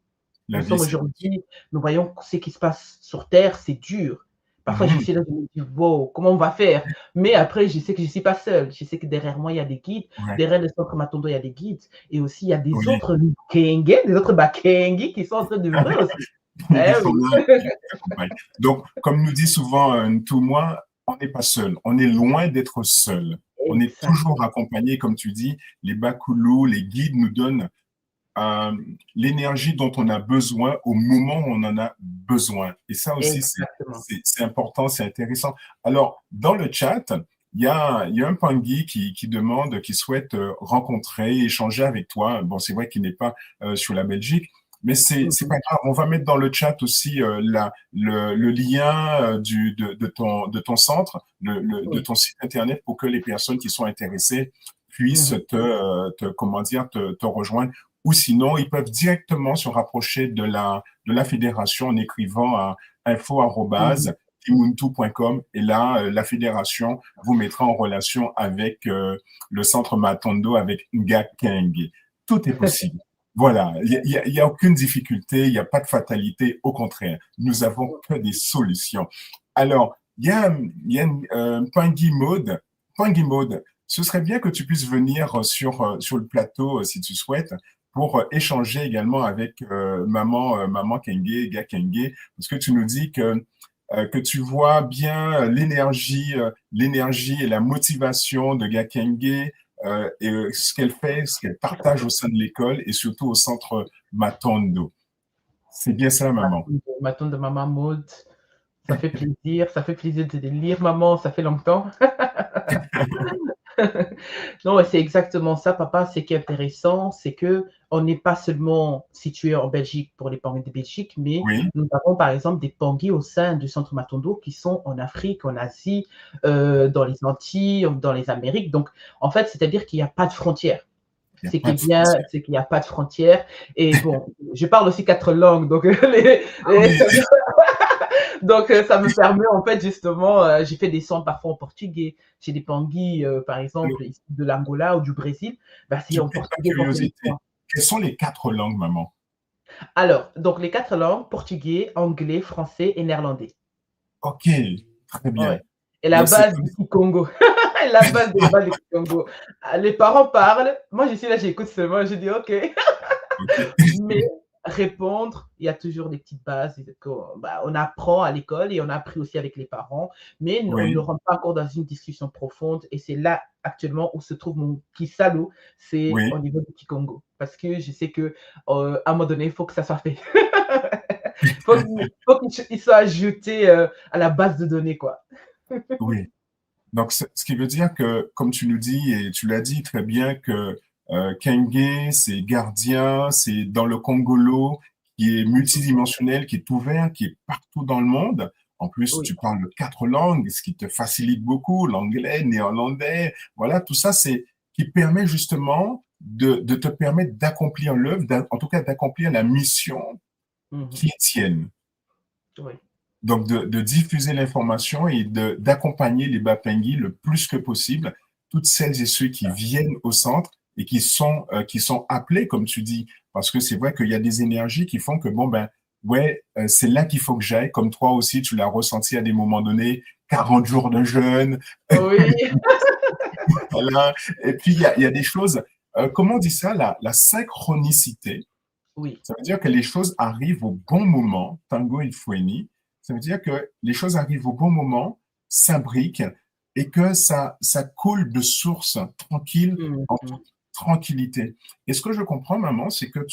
La Nous vie, sommes c'est aujourd'hui, nous voyons ce qui se passe sur Terre, c'est dur. Parfois, je mhm. suis là, je me dis, wow, comment on va faire? Mais après, je sais que je ne suis pas seule. Je sais que derrière moi, il y a des guides. Ouais. Derrière le centre Matondo, il y a des guides. Et aussi, il y a des Oui. autres Kenge, des autres Bakenge qui sont en train d'œuvrer aussi. Ils Eh sont oui, là, ils accompagnent. Donc, comme nous dit souvent tout moi, on n'est pas seul. On est loin d'être seul. On est toujours exactement. accompagné, comme tu dis. Les bakoulous, les guides nous donnent euh, l'énergie dont on a besoin au moment où on en a besoin. Et ça aussi, Exactement. c'est important, c'est intéressant. Alors, dans le chat, il y a un Pangui qui demande, qui souhaite rencontrer, échanger avec toi. Bon, c'est vrai qu'il n'est pas sur la Belgique, mais c'est Mhm. pas grave. On va mettre dans le chat aussi le lien de ton centre, de Oui. ton site internet pour que les personnes qui sont intéressées puissent Mhm. comment dire, te rejoindre. Ou sinon, ils peuvent directement se rapprocher de la fédération en écrivant à Mhm. info@kimuntu.com et là, la fédération vous mettra en relation avec le centre Matondo, avec Nga Keng. Tout est possible. Voilà, il y a aucune difficulté, il n'y a pas de fatalité, au contraire, nous avons que des solutions. Alors, Pangui Mode. Pangui Mode, ce serait bien que tu puisses venir sur le plateau si tu souhaites pour échanger également avec maman Kenge, Ga Kenge, parce que tu nous dis que tu vois bien l'énergie et la motivation de Ga Kenge et ce qu'elle fait, ce qu'elle partage au sein de l'école et surtout au centre Matondo. C'est bien ça, maman. Ma tante de maman Maud, ça fait plaisir de te lire, maman, ça fait longtemps. Non, ouais, c'est exactement ça, papa. Ce qui est intéressant, c'est que on n'est pas seulement situé en Belgique pour les Pangui de Belgique, mais Oui, nous avons par exemple des Pangui au sein du centre Matondo qui sont en Afrique, en Asie, dans les Antilles, dans les Amériques. Donc, en fait, c'est-à-dire qu'il n'y a pas de frontières. il n'y a Ce qui pas est de bien, frontière. c'est qu'il n'y a pas de frontières. Et bon, je parle aussi 4 langues, donc Ah oui, donc, ça me permet, en fait, justement, j'ai fait des sons parfois en portugais. J'ai des panguis, par alors, exemple, ici de l'Angola ou du Brésil. Bah, c'est en par portugais qu'on fait les curiosité, sons. quelles sont les 4 langues, maman? Alors, donc, les 4 langues, portugais, anglais, français et néerlandais. Ok, très bien. Ouais. Et la Donc, c'est base comme du Kikongo. La base des bases du Kikongo. Ah, les parents parlent. Moi, je suis là, j'écoute seulement. Je dis, OK. ok. Mais répondre, il y a toujours des petites bases bah, on apprend à l'école et on a appris aussi avec les parents, mais on ne Oui, rentre pas encore dans une discussion profonde. Et c'est là actuellement où se trouve mon Kisalo, c'est oui. au niveau du Kikongo. Parce que je sais que à un moment donné, il faut que ça soit fait. Faut qu'il soit ajouté à la base de données, quoi. Oui. Donc, ce qui veut dire que, comme tu nous dis, et tu l'as dit très bien, que Kenge, c'est gardien, c'est dans le Congolo, qui est multidimensionnel, qui est ouvert, qui est partout dans le monde. En plus, Oui, tu parles de 4 langues, ce qui te facilite beaucoup, l'anglais, néerlandais. Voilà, tout ça, c'est qui permet justement de te permettre d'accomplir l'œuvre, en tout cas d'accomplir la mission mhm, qui est tienne. oui. Donc, de diffuser l'information et d'accompagner les Bapengui le plus que possible, toutes celles et ceux qui viennent au centre et qui sont appelés, comme tu dis, parce que c'est vrai qu'il y a des énergies qui font que, bon, ben, ouais, c'est là qu'il faut que j'aille, comme toi aussi, tu l'as ressenti à des moments donnés, 40 jours de jeûne, Oui, voilà. Et puis, il y a des choses, comment on dit ça, la synchronicité. oui. Ça veut dire que les choses arrivent au bon moment, Tango et Foueni. Ça veut dire que les choses arrivent au bon moment, s'imbriquent et que ça coule de source tranquille, en Mhm. toute tranquillité. Et ce que je comprends, maman, c'est que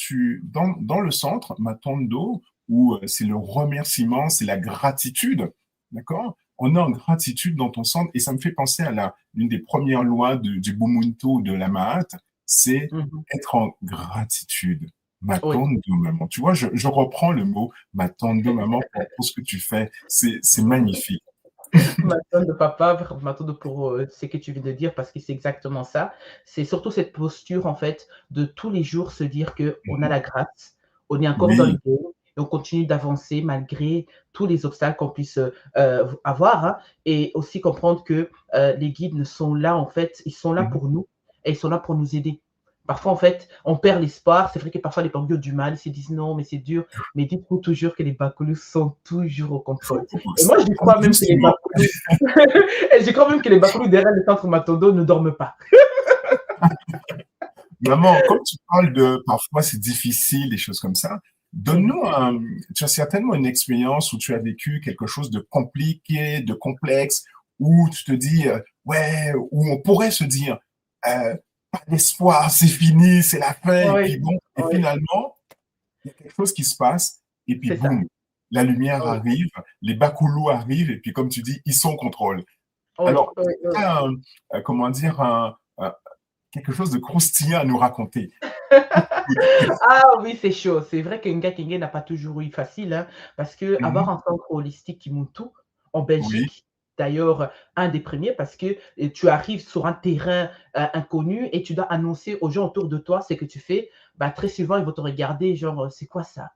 dans le centre, Matondo, où c'est le remerciement, c'est la gratitude, d'accord? On est en gratitude dans ton centre et ça me fait penser à l'une des premières lois du Bumuntu de la Mahat, c'est Mhm. être en gratitude. Oui. Matondo, maman. Tu vois, je reprends le mot Matondo, maman, pour ce que tu fais. C'est magnifique. Maintenant de papa, maintenant pour ce que tu viens de dire, parce que c'est exactement ça. C'est surtout cette posture, en fait, de tous les jours se dire qu'on a Mhm. la grâce, on est encore dans le Oui. game et on continue d'avancer malgré tous les obstacles qu'on puisse avoir. Hein, et aussi comprendre que les guides ne sont là, en fait, ils sont là Mhm. pour nous et ils sont là pour nous aider. Parfois, en fait, on perd l'espoir. C'est vrai que parfois, les Pangyo ont du mal. Ils se disent non, mais c'est dur. Mais dites-vous toujours que les Bakulus sont toujours au contrôle. Et moi, je crois même que les Justement, Bakulus et je crois même que les Bakoulous derrière le centre Matondo ne dorment pas. maman, comme tu parles de parfois c'est difficile, des choses comme ça, Mhm. donne-nous tu as certainement une expérience où tu as vécu quelque chose de compliqué, de complexe, où tu te dis, ouais, où on pourrait se dire, pas d'espoir, c'est fini, c'est la fin, et Oui, puis bon, et oui, finalement, il y a quelque chose qui se passe, et puis c'est ça. boum, la lumière Oui, arrive, les Bakoulous arrivent, et puis comme tu dis, ils sont au contrôle. oui, Alors, oui, oui. comment dire, quelque chose de croustillant à nous raconter. Ah oui, c'est chaud. C'est vrai que Nga Kenge n'a pas toujours eu facile, hein, parce que avoir Mhm. un centre holistique qui monte tout en Oui, Belgique, d'ailleurs, un des premiers, parce que tu arrives sur un terrain inconnu et tu dois annoncer aux gens autour de toi ce que tu fais. Bah, très souvent, ils vont te regarder, genre, c'est quoi ça?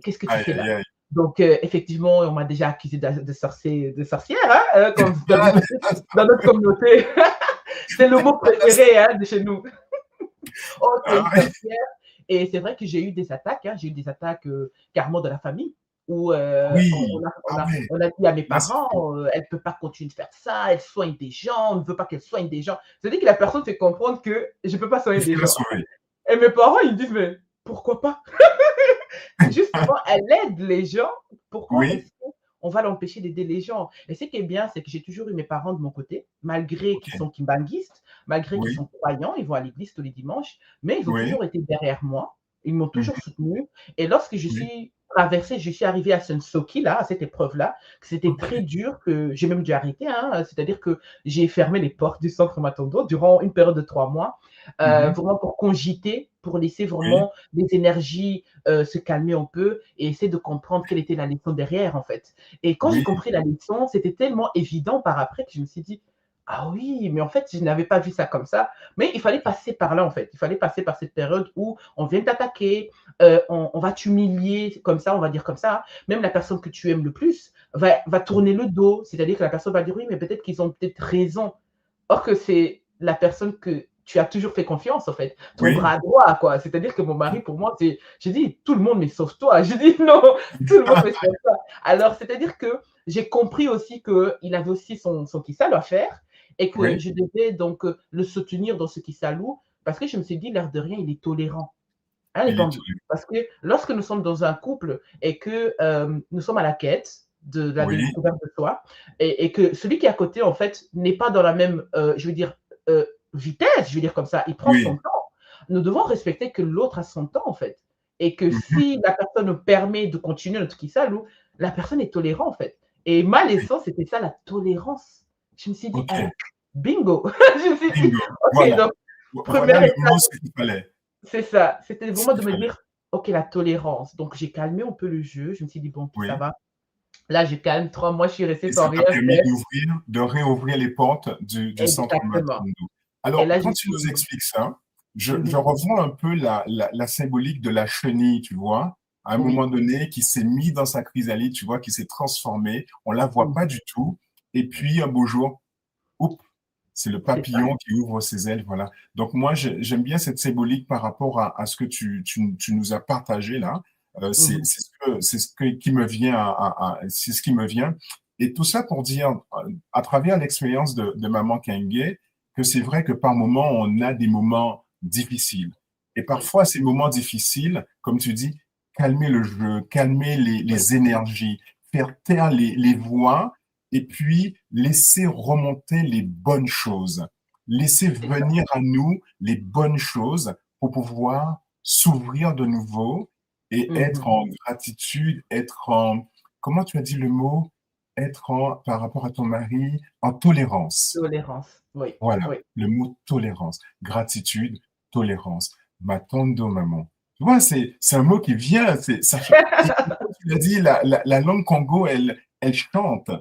Qu'est-ce que tu aïe, fais aïe, là? aïe. Donc, effectivement, on m'a déjà accusé de sorcière, hein, comme d'habitude dans notre communauté. C'est le mot préféré hein, de chez nous. Oh, tu es Ah une ouais, sorcière. Et c'est vrai que j'ai eu des attaques, hein, j'ai eu des attaques carrément de la famille, où oui, ah ouais, on a dit à mes là c'est fort. parents, elle ne peut pas continuer de faire ça, elle soigne des gens, on ne veut pas qu'elle soigne des gens. C'est-à-dire que la personne fait comprendre que je ne peux pas soigner Il des faut la gens. sauver. Et mes parents, ils me disent, mais pourquoi pas? Justement, elle aide les gens. Pourquoi Oui, est-ce qu'on va l'empêcher d'aider les gens? Et ce qui est bien, c'est que j'ai toujours eu mes parents de mon côté, malgré qu'ils ok, sont kimbanguistes, malgré qu'ils oui, sont croyants, ils vont à l'église tous les dimanches, mais ils ont oui, toujours été derrière moi. Ils m'ont mhm, toujours soutenu. Et lorsque je oui, suis traversée, je suis arrivée à Sensoki, là, à cette épreuve-là, que c'était ok, très dur, que j'ai même dû arrêter. Hein, c'est-à-dire que j'ai fermé les portes du centre Matondo durant une période de 3 mois, mhm, vraiment pour cogiter, pour laisser oui, vraiment les énergies se calmer un peu et essayer de comprendre quelle était la leçon derrière, en fait. Et quand j'ai oui, compris la leçon, c'était tellement évident par après que je me suis dit, ah oui, mais en fait, je n'avais pas vu ça comme ça. Mais il fallait passer par là, en fait. Il fallait passer par cette période où on vient t'attaquer, on va t'humilier, comme ça, on va dire comme ça. Hein. Même la personne que tu aimes le plus va tourner le dos. C'est-à-dire que la personne va dire, oui, mais peut-être qu'ils ont peut-être raison. Or que c'est la personne que tu as toujours fait confiance, en fait. Ton oui, bras droit, quoi. C'est-à-dire que mon mari, pour moi, c'est. J'ai dit, tout le monde, mais sauf toi. J'ai dit, non, tout le monde, mais sauf toi. Alors, c'est-à-dire que j'ai compris aussi qu'il avait aussi son kissalo à faire et que oui, je devais donc le soutenir dans ce kissalou parce que je me suis dit, l'air de rien, il est tolérant. Hein, les il est Bambous. tout. Parce que lorsque nous sommes dans un couple et que nous sommes à la quête de la Oui, découverte de soi, et que celui qui est à côté, en fait, n'est pas dans la même, je veux dire, vitesse, je veux dire comme ça, il prend son oui, temps. Nous devons respecter que l'autre a son temps, en fait. Et que mhm, si la personne nous permet de continuer notre kissalou, la personne est tolérante, en fait. Et ma oui, leçon, c'était ça, la tolérance. Je me suis dit, ok, eh, bingo. Je me suis dit, bingo, ok, voilà, donc, voilà première le étape, mot ce qu'il fallait, c'est ça. C'était ce vraiment de qu'il me fallait. dire, OK, la tolérance. Donc, j'ai calmé un peu le jeu. Je me suis dit, bon, ça Oui. va. Là, je calme. 3 mois, je suis restée Et sans ça t'a rien permis faire. de réouvrir les portes du centre Exactement. Matondo. Et Alors, là, quand j'ai tu nous pu. expliques ça, je Mhm. revois un peu la symbolique de la chenille, tu vois. à un moment donné, qui s'est mis dans sa chrysalide, tu vois, qui s'est transformé. On la voit pas du tout. Et puis, un beau jour, oups, c'est le papillon qui ouvre ses ailes, voilà. Donc moi, j'aime bien cette symbolique par rapport à ce que tu nous as partagé là. C'est qui me vient, c'est ce qui me vient. Et tout ça pour dire, à travers l'expérience de Maman Kenge, que c'est vrai que par moments, on a des moments difficiles. Et parfois, ces moments difficiles, comme tu dis, calmer le jeu, calmer les énergies, faire taire les voix et puis laisser remonter les bonnes choses. Laisser venir à nous les bonnes choses pour pouvoir s'ouvrir de nouveau et être en gratitude, être en, comment tu as dit le mot? Être en, par rapport à ton mari, en tolérance. Tolérance, oui. Voilà, Oui. le mot tolérance. Gratitude, tolérance. Matondo, maman. Tu vois, c'est un mot qui vient, ça fait, comme tu l'as dit, la langue Congo, elle chante.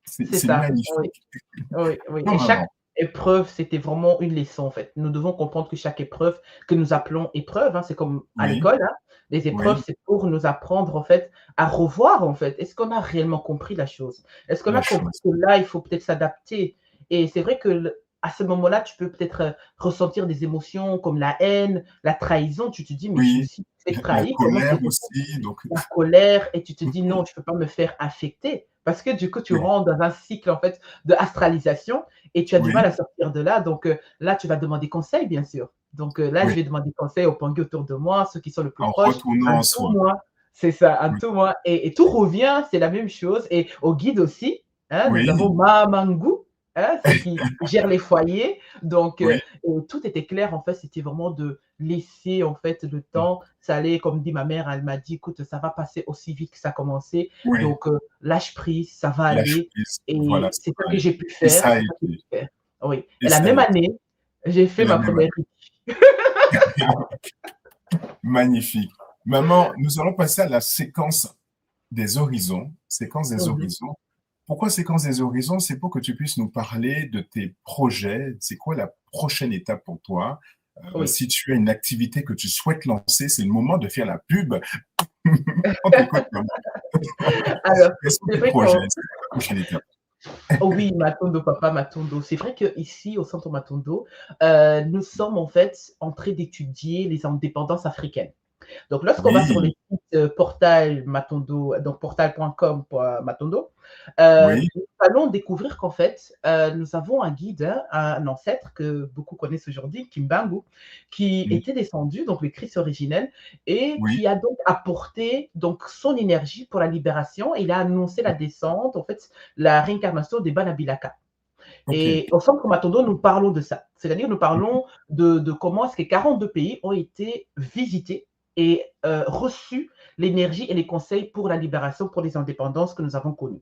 C'est C'est ça, oui. magnifique. Oui, oui. Non, Et chaque maman. épreuve, c'était vraiment une leçon, en fait. Nous devons comprendre que chaque épreuve que nous appelons épreuve, hein, c'est comme à Oui, l'école, hein, les épreuves, oui, c'est pour nous apprendre, en fait, à revoir, en fait. Est-ce qu'on a réellement compris la chose? Est-ce qu'on la a compris chose. que là, il faut peut-être s'adapter? Et c'est vrai que à ce moment-là, tu peux peut-être ressentir des émotions comme la haine, la trahison. Tu te dis, mais je me Oui, suis fait la trahir, comment c'est colère possible? aussi. Donc, La colère et tu te dis: «Non, je ne peux pas me faire affecter» parce que du coup, tu oui, rentres dans un cycle, en fait, de astralisation et tu as du mal oui, à sortir de là. Donc là, tu vas demander conseil, bien sûr. Donc là, je oui, vais demander conseil aux Pangui autour de moi, ceux qui sont le plus en proches, à retournant en tout soi. moi. C'est ça, à Oui, tout moi et tout revient, c'est la même chose et au guide aussi, hein, nous avons oui, Mamangu, hein, ceux qui gèrent les foyers. Donc oui, tout était clair, en fait, c'était vraiment de laisser, en fait, le temps. Ça allait, comme dit ma mère, elle m'a dit: «Écoute, ça va passer aussi vite que ça a commencé, oui, donc lâche prise, ça va lâche aller» prise. Voilà, et ça c'est ça va que aller. j'ai pu Et faire, ça a c'est ça que j'ai été. pu faire. Oui Et et la ça a même été. année, j'ai fait Et la ma même première magnifique. Maman, nous allons passer à la séquence des horizons. Séquence des mmh horizons. Pourquoi séquence des horizons? C'est pour que tu puisses nous parler de tes projets. C'est quoi la prochaine étape pour toi? Oui. Si tu as une activité que tu souhaites lancer, c'est le moment de faire la pub. On t'écoute, maman. Alors, Quels sont c'est tes vrai projets? qu'on C'est quoi la prochaine étape? oh oui, Matondo, papa Matondo. C'est vrai qu'ici, au centre Matondo, nous sommes en fait en train d'étudier les indépendances africaines. Donc, lorsqu'on va sur le Oui, site Portal Matondo, donc portal.com pour Matondo, oui, nous allons découvrir qu'en fait, nous avons un guide, hein, un ancêtre que beaucoup connaissent aujourd'hui, Kimbangu, qui mm, était descendu, donc le Christ originel, et oui, qui a donc apporté donc son énergie pour la libération. Et il a annoncé la descente, en fait, la réincarnation des Banabilaka. ok. Et au centre Matondo, nous parlons de ça. C'est-à-dire, nous parlons de comment est-ce que 42 pays ont été visités et reçu l'énergie et les conseils pour la libération, pour les indépendances que nous avons connues.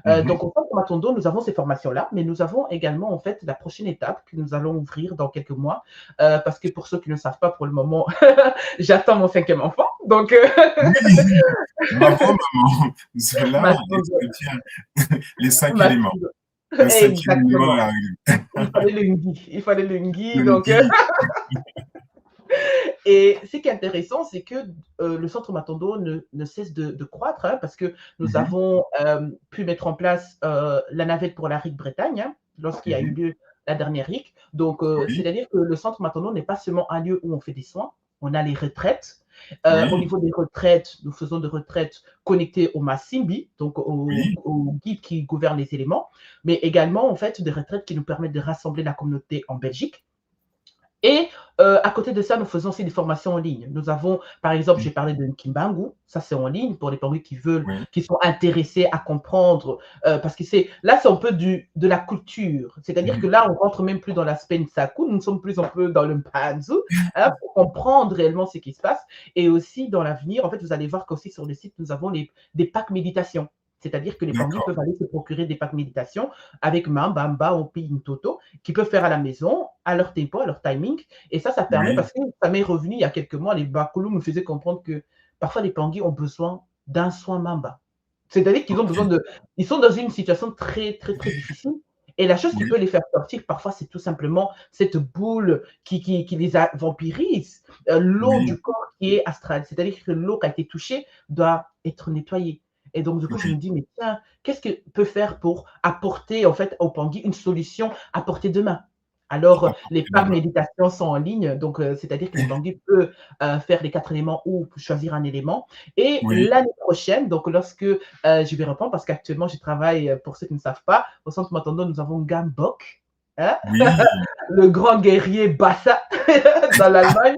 Mhm. Donc, au centre Matondo, nous avons ces formations-là, mais nous avons également, en fait, la prochaine étape que nous allons ouvrir dans quelques mois, parce que pour ceux qui ne savent pas, pour le moment, j'attends mon 5e enfant. Donc, Oui, bravo, maman. Cela Matondo, explique les cinq éléments. Matondo. Le cinquième élément Exactement. arrive. Il fallait le Ngui. Le Donc, Guy. et ce qui est intéressant, c'est que le centre Matondo ne cesse de croître, hein, parce que nous Mhm, avons pu mettre en place la navette pour la RIC Bretagne, hein, lorsqu'il y a eu mhm. lieu la dernière RIC. Donc, Oui, c'est-à-dire que le centre Matondo n'est pas seulement un lieu où on fait des soins, on a les retraites. Au oui, niveau des retraites, nous faisons des retraites connectées au Massimbi, donc oui, au guide qui gouverne les éléments, mais également en fait des retraites qui nous permettent de rassembler la communauté en Belgique. Et à côté de ça, nous faisons aussi des formations en ligne. Nous avons, par exemple, j'ai parlé de Kimbangu, ça c'est en ligne pour les Pangui qui veulent, oui, qui sont intéressés à comprendre, parce que là c'est un peu de la culture. C'est-à-dire que mhm. là, on rentre même plus dans l'aspect Nsaku, nous sommes plus un peu dans le Mpanzu, hein, pour comprendre réellement ce qui se passe. Et aussi dans l'avenir, en fait, vous allez voir qu'aussi sur le site, nous avons des packs méditation. C'est-à-dire que les Pangui D'accord. peuvent aller se procurer des packs méditation avec Mamba, Opi, Toto, qu'ils peuvent faire à la maison, à leur tempo, à leur timing. Et ça permet, Oui, parce que ça m'est revenu il y a quelques mois, les Bakoulou me faisaient comprendre que parfois les Pangui ont besoin d'un soin Mamba. C'est-à-dire qu'ils ont ok. besoin de. Ils sont dans une situation très, très, très difficile. Et la chose qui oui, peut les faire sortir, parfois, c'est tout simplement cette boule qui les vampirise. L'eau oui, du corps qui est astrale, c'est-à-dire que l'eau qui a été touchée doit être nettoyée. Et donc, du coup, je me oui. dis, mais tiens, qu'est-ce que peut faire pour apporter, en fait, au Pangui une solution à portée de main? Alors, À les portée de par main. méditation sont en ligne, donc c'est-à-dire que le Pangui peut faire les 4 éléments ou choisir un élément. Et Oui, l'année prochaine, donc lorsque je vais reprendre, parce qu'actuellement, je travaille, pour ceux qui ne savent pas, au centre Matondo, nous avons Gambok, hein, oui, le grand guerrier Bassa dans l'Allemagne.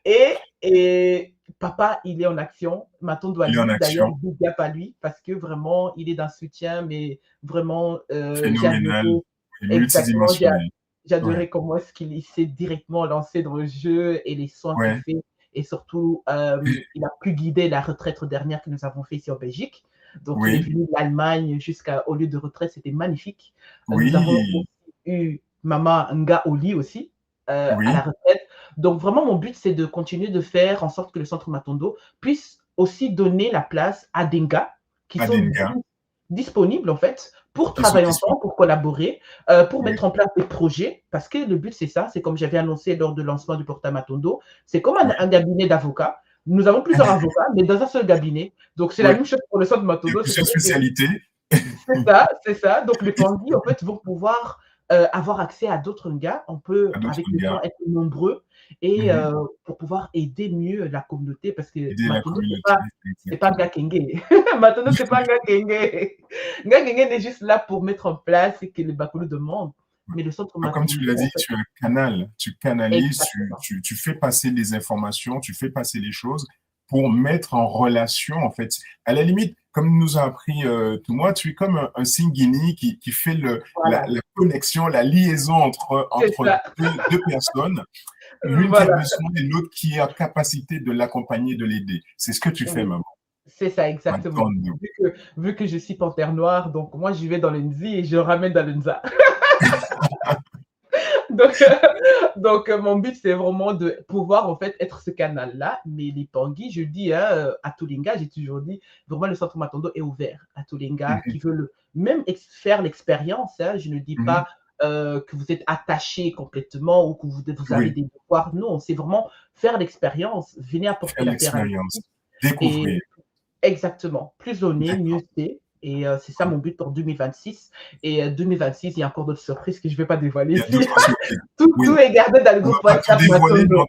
Et papa, il est en action. Matondo il est en Ali, d'ailleurs, action. big up à lui, parce que vraiment, il est d'un soutien, mais vraiment, j'ai Phénoménal adoré, et exactement, multidimensionnel. j'ai Ouais, adoré comment est-ce qu'il s'est directement lancé dans le jeu et les soins qu'il ouais, fait. Et surtout, il a pu guider la retraite dernière que nous avons fait ici en Belgique. Donc, il est oui, venu de l'Allemagne jusqu'au lieu de retraite, c'était magnifique. Nous avons oui, aussi eu Maman Nga Oli aussi, à la oui, retraite. Donc, vraiment, mon but, c'est de continuer de faire en sorte que le centre Matondo puisse aussi donner la place à des gars qui sont Adenga, disponibles, en fait, pour qui sont travailler ensemble, disponibles. pour collaborer, pour Oui, mettre en place des projets, parce que le but, c'est ça, c'est comme j'avais annoncé lors du lancement du portail Matondo, c'est comme un oui, cabinet d'avocats. Nous avons plusieurs avocats, mais dans un seul cabinet. Donc, c'est la oui. même chose pour le centre Il y a Matondo, plusieurs c'est-à-dire que spécialités. c'est ça, c'est ça. Donc, les Tanguy, en fait, vont pouvoir avoir accès à d'autres gars. On peut, À d'autres avec le temps, gars. être nombreux et Mhm. pour pouvoir aider mieux la communauté parce que Aider la Matondo, communauté, c'est pas un gars exactement. Kenge. Matondo, c'est pas un gars Kenge. Gars Kenge est juste là pour mettre en place ce que les Bakolo demandent. Mais le centre Comme tu Matondo, l'as en dit, fait, tu es un canal, tu canalises, exactement. tu fais passer des informations, tu fais passer les choses pour mettre en relation, en fait. À la limite, comme nous a appris tout moi, tu es comme un Singini qui fait Voilà, la connexion, la liaison c'est entre ça. deux personnes, l'une qui a Voilà. besoin et l'autre qui a capacité de l'accompagner, de l'aider. C'est ce que tu fais, Oui. maman. C'est ça, exactement. Maintenant, Vu que je suis panthère noire, donc moi, j'y vais dans le Nzi et je ramène dans le Nza. Donc, mon but, c'est vraiment de pouvoir en fait être ce canal-là. Mais les Pangui, je dis hein, à Tulinga, j'ai toujours dit, vraiment le centre Matondo est ouvert à Tulinga qui mhm, veut même faire l'expérience. Hein. Je ne dis mhm, pas que vous êtes attaché complètement ou que vous avez oui, des devoirs. Non, c'est vraiment faire l'expérience. Venez apporter faire la pierre à l'expérience, l'édifice. Et découvrir. exactement. Plus on est, mieux D'accord. c'est. Et c'est ça mon but pour 2026. Et 2026, il y a encore d'autres surprises que je ne vais pas dévoiler Il y a ici. d'autres surprises. Tout Oui, est gardé dans le on va groupe pas tout WhatsApp dévoiler, mais Matondo.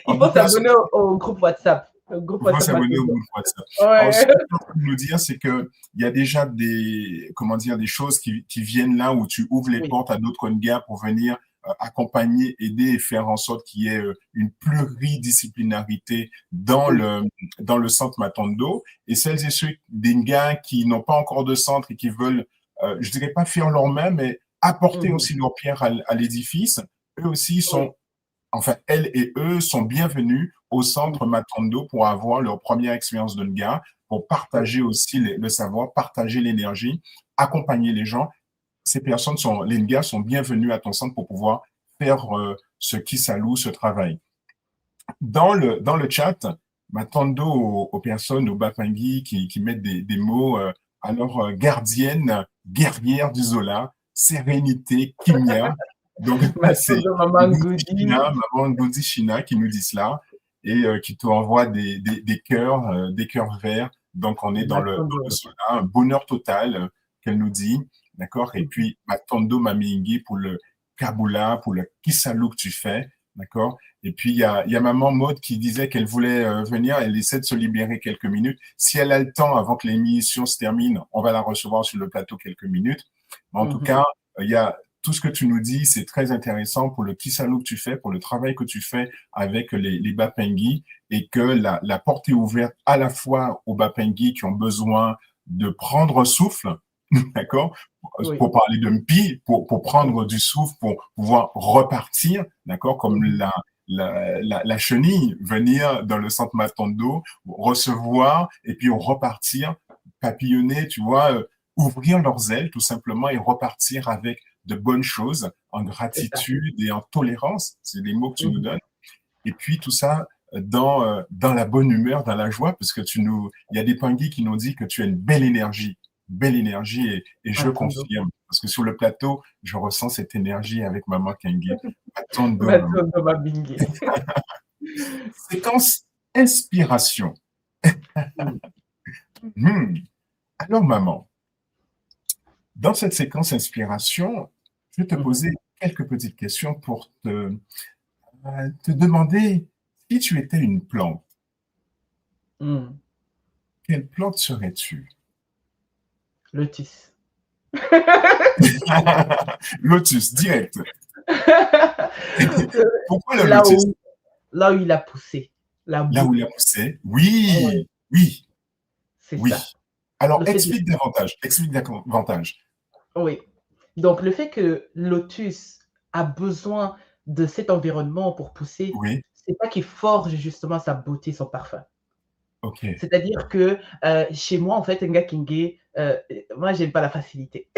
en Il tout faut cas, s'abonner au groupe WhatsApp. Au groupe il faut WhatsApp s'abonner au Matondo. groupe WhatsApp. Alors, ce Ouais. que tu es en train de nous dire, c'est que il y a déjà des, comment dire, des choses qui viennent là où tu ouvres les Oui. portes à d'autres gars pour venir accompagner, aider et faire en sorte qu'il y ait une pluridisciplinarité Oui. dans le centre Matondo. Et celles et ceux des gars qui n'ont pas encore de centre et qui veulent, je dirais pas faire leur main, mais apporter Mhm. aussi leur pierre à l'édifice, eux aussi Oui. sont enfin, elles et eux sont bienvenus au Oui. centre Matondo pour avoir leur première expérience de Nga, pour Oui. partager aussi le savoir, partager l'énergie, accompagner les gens. Ces personnes sont, les Nga sont bienvenus à ton centre pour pouvoir faire ce qui s'alloue, ce travail. Dans le chat, Matondo aux personnes, aux Bapangui qui mettent des mots, alors gardienne, guerrière du Zola, sérénité, kimia. Donc, c'est Matondo, Maman Ngozi Goody. China, maman Ngozi China qui nous dit cela et qui te envoie des cœurs verts. Donc, on est dans le Matondo. Zola, un bonheur total qu'elle nous dit. D'accord? Et Mhm. puis, Matondo Mamingi pour le Kabula, pour le Kisalou que tu fais. D'accord? Et puis, il y a maman Maud qui disait qu'elle voulait venir. Elle essaie de se libérer quelques minutes. Si elle a le temps avant que l'émission se termine, on va la recevoir sur le plateau quelques minutes. Mais en tout Mhm. cas, il y a tout ce que tu nous dis, c'est très intéressant pour le kisalou que tu fais, pour le travail que tu fais avec les Bapengui et que la porte est ouverte à la fois aux Bapengui qui ont besoin de prendre souffle, d'accord? Oui. Pour parler de Mpi, pour prendre du souffle, pour pouvoir repartir, d'accord? Comme Mhm. la chenille, venir dans le centre Matondo, recevoir et puis repartir, papillonner, tu vois, ouvrir leurs ailes tout simplement et repartir avec de bonnes choses en C'est ça. gratitude et en tolérance. C'est les mots que tu nous Mhm. donnes. Et puis tout ça dans la bonne humeur, dans la joie, parce que il y a des Pangui qui nous dit que tu as une belle énergie. belle énergie et je Matondo. confirme, parce que sur le plateau, je ressens cette énergie avec Maman Kenge. Matondo, maman. Matondo Mabingue. Séquence inspiration. Mm. Hmm. Alors, maman, dans cette séquence inspiration, je vais te Mhm. poser quelques petites questions pour te demander si tu étais une plante, Mm. quelle plante serais-tu? Lotus. Lotus, direct. Pourquoi le Là lotus? où, là où il a poussé, la Là où boue. il a poussé? Ouais, Oui, oui, c'est ça. oui. Alors, Le fait de explique davantage, explique davantage. Oui. Donc, le fait que Lotus a besoin de cet environnement pour pousser, Oui, c'est ça qui forge justement sa beauté, son parfum. ok. C'est-à-dire que chez moi, en fait, Nga Kingé, moi, j'aime pas la facilité.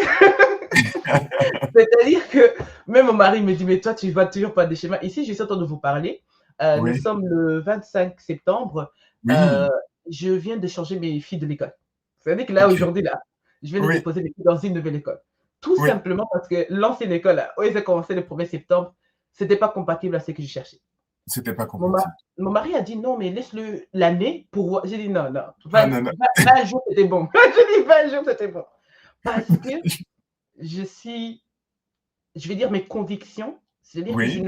C'est-à-dire que même mon mari me dit, mais toi, tu vas toujours pas des schémas. Ici, je suis en train de vous parler. Nous Oui, sommes le 25 septembre. Euh, oui, je viens de changer mes filles de l'école. C'est-à-dire que là, ok. aujourd'hui, là, je viens de Oui, déposer mes filles dans une nouvelle école. Tout oui, simplement parce que l'ancienne école, là, où ils ont commencé le 1er septembre, c'était pas compatible à ce que je cherchais. c'était pas Mon, ma- compatible. mon mari a dit non, mais laisse-le l'année pour voir. J'ai dit non, non. Non, 20, non, non. 20 jours, c'était bon. J'ai dit 20 jours, c'était bon. Parce que je suis, je vais dire mes convictions, c'est-à-dire que Oui,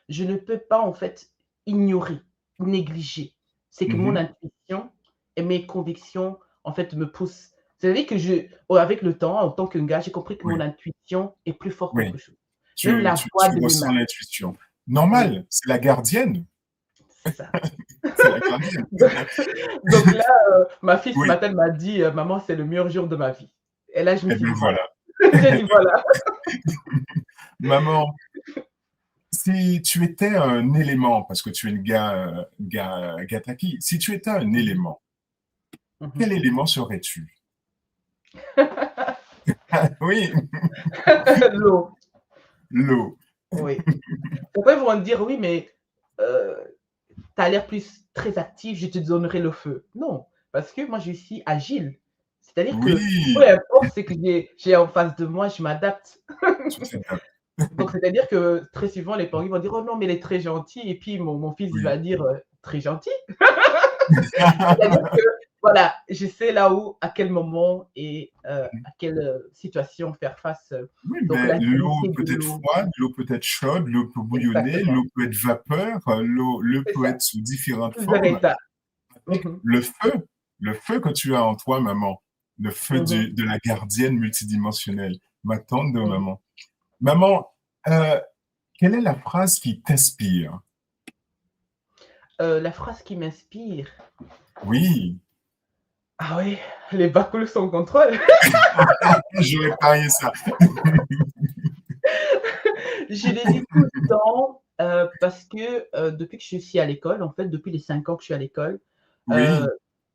je ne peux pas en fait ignorer, négliger. C'est que mon mhm, intuition et mes convictions en fait me poussent. C'est-à-dire que avec le temps, en tant que gars, j'ai compris que oui, mon intuition est plus forte oui. qu'autre chose. Même la voix Tu de ressens l'humain. l'intuition. Oui, Normal, c'est la gardienne. c'est ça. C'est la gardienne. Donc, donc là, ma fille ce Oui, matin elle m'a dit, maman, c'est le meilleur jour de ma vie. Et là, je me et suis bien dit, voilà. voilà. J'ai dit, voilà. Maman, si tu étais un élément, parce que tu es une Gataki, si tu étais un Mhm, élément, mhm. quel élément serais-tu? Oui, L'eau, l'eau. oui. Après, ils vont me dire, oui, mais euh, tu as l'air plus très actif, je te donnerai le feu. Non, parce que moi, je suis agile. C'est-à-dire que peu Oui, importe ce que j'ai en face de moi, je m'adapte. tu t'adaptes. Donc, c'est-à-dire que très souvent, les parents vont dire, oh non, mais elle est très gentille. Et puis, mon fils, il Oui. va dire, très gentil. C'est-à-dire que, voilà, je sais là où, à quel moment et à quelle situation faire face. Oui, Donc, mais l'eau l'agilité peut de être l'eau, froide, l'eau peut être chaude, l'eau peut bouillonner, exactement. l'eau peut être vapeur, l'eau C'est peut ça. être sous différentes Plusieurs formes. états. Avec Mhm, le feu que tu as en toi, maman, le feu mhm, de la gardienne multidimensionnelle, ma tante de mhm. maman. Maman, euh, quelle est la phrase qui t'inspire? La phrase qui m'inspire. Oui, Ah oui, les bacoules sont contrôle. j'aurais parié ça. Je les dis tout le temps parce que depuis que je suis à l'école, en fait, depuis les 5 ans que je suis à l'école, euh, Oui,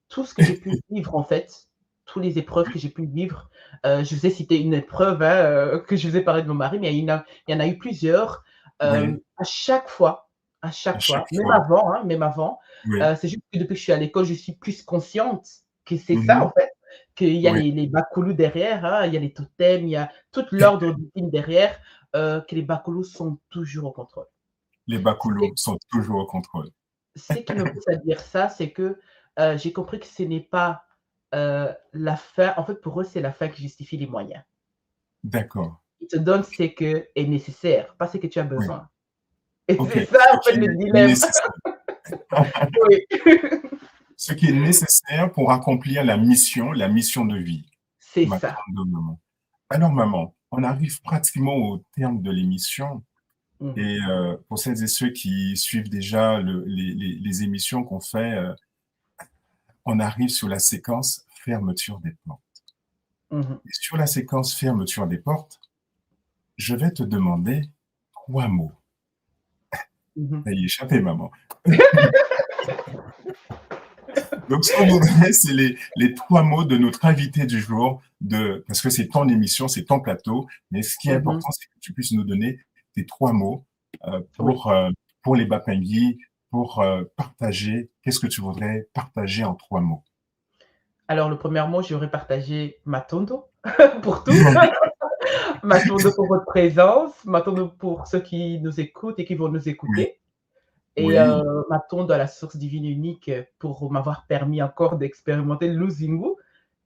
tout ce que j'ai pu vivre, en fait, toutes les épreuves que j'ai pu vivre, je vous ai cité une épreuve hein, que je vous ai parlé de mon mari, mais il y en a eu plusieurs. oui, À à chaque chaque fois, même fois. avant, hein, même avant, Oui, c'est juste que depuis que je suis à l'école, je suis plus consciente que c'est ça, en mhm, fait, qu'il y a oui. les bakoulous derrière, hein, il y a les totems, il y a tout l'ordre divin derrière, que les bakoulous sont toujours au contrôle. Les bakulos sont toujours au contrôle. Ce qui me pousse à dire ça, c'est que j'ai compris que ce n'est pas la fin. En fait, pour eux, c'est la fin qui justifie les moyens. D'accord. Ils te donnent ce qui est nécessaire, pas ce que tu as Oui, besoin. Et ok. c'est ça, Ce en fait, qui le est dilemme. nécessaire. Oui, Ce qui est nécessaire pour accomplir la mission de vie. c'est Ma ça. grande maman. Alors, maman, on arrive pratiquement au terme de l'émission. Mhm, Et pour celles et ceux qui suivent déjà les émissions qu'on fait, on arrive sur la séquence fermeture des portes. mhm, Et sur la séquence fermeture des portes, je vais te demander 3 mots. mhm. T'as y échappé, maman. Donc, ce qu'on voudrait, c'est les 3 mots de notre invité du jour, parce que c'est ton émission, c'est ton plateau. Mais ce qui est Mhm. important, c'est que tu puisses nous donner tes 3 mots Oui. pour les Bapengui, pour partager. Qu'est-ce que tu voudrais partager en 3 mots? Alors, le premier mot, j'aurais partagé Matondo pour tout. Matondo pour votre présence, Matondo pour ceux qui nous écoutent et qui vont nous Oui, écouter. Et oui, Matondo à la source divine unique pour m'avoir permis encore d'expérimenter le Luzingu.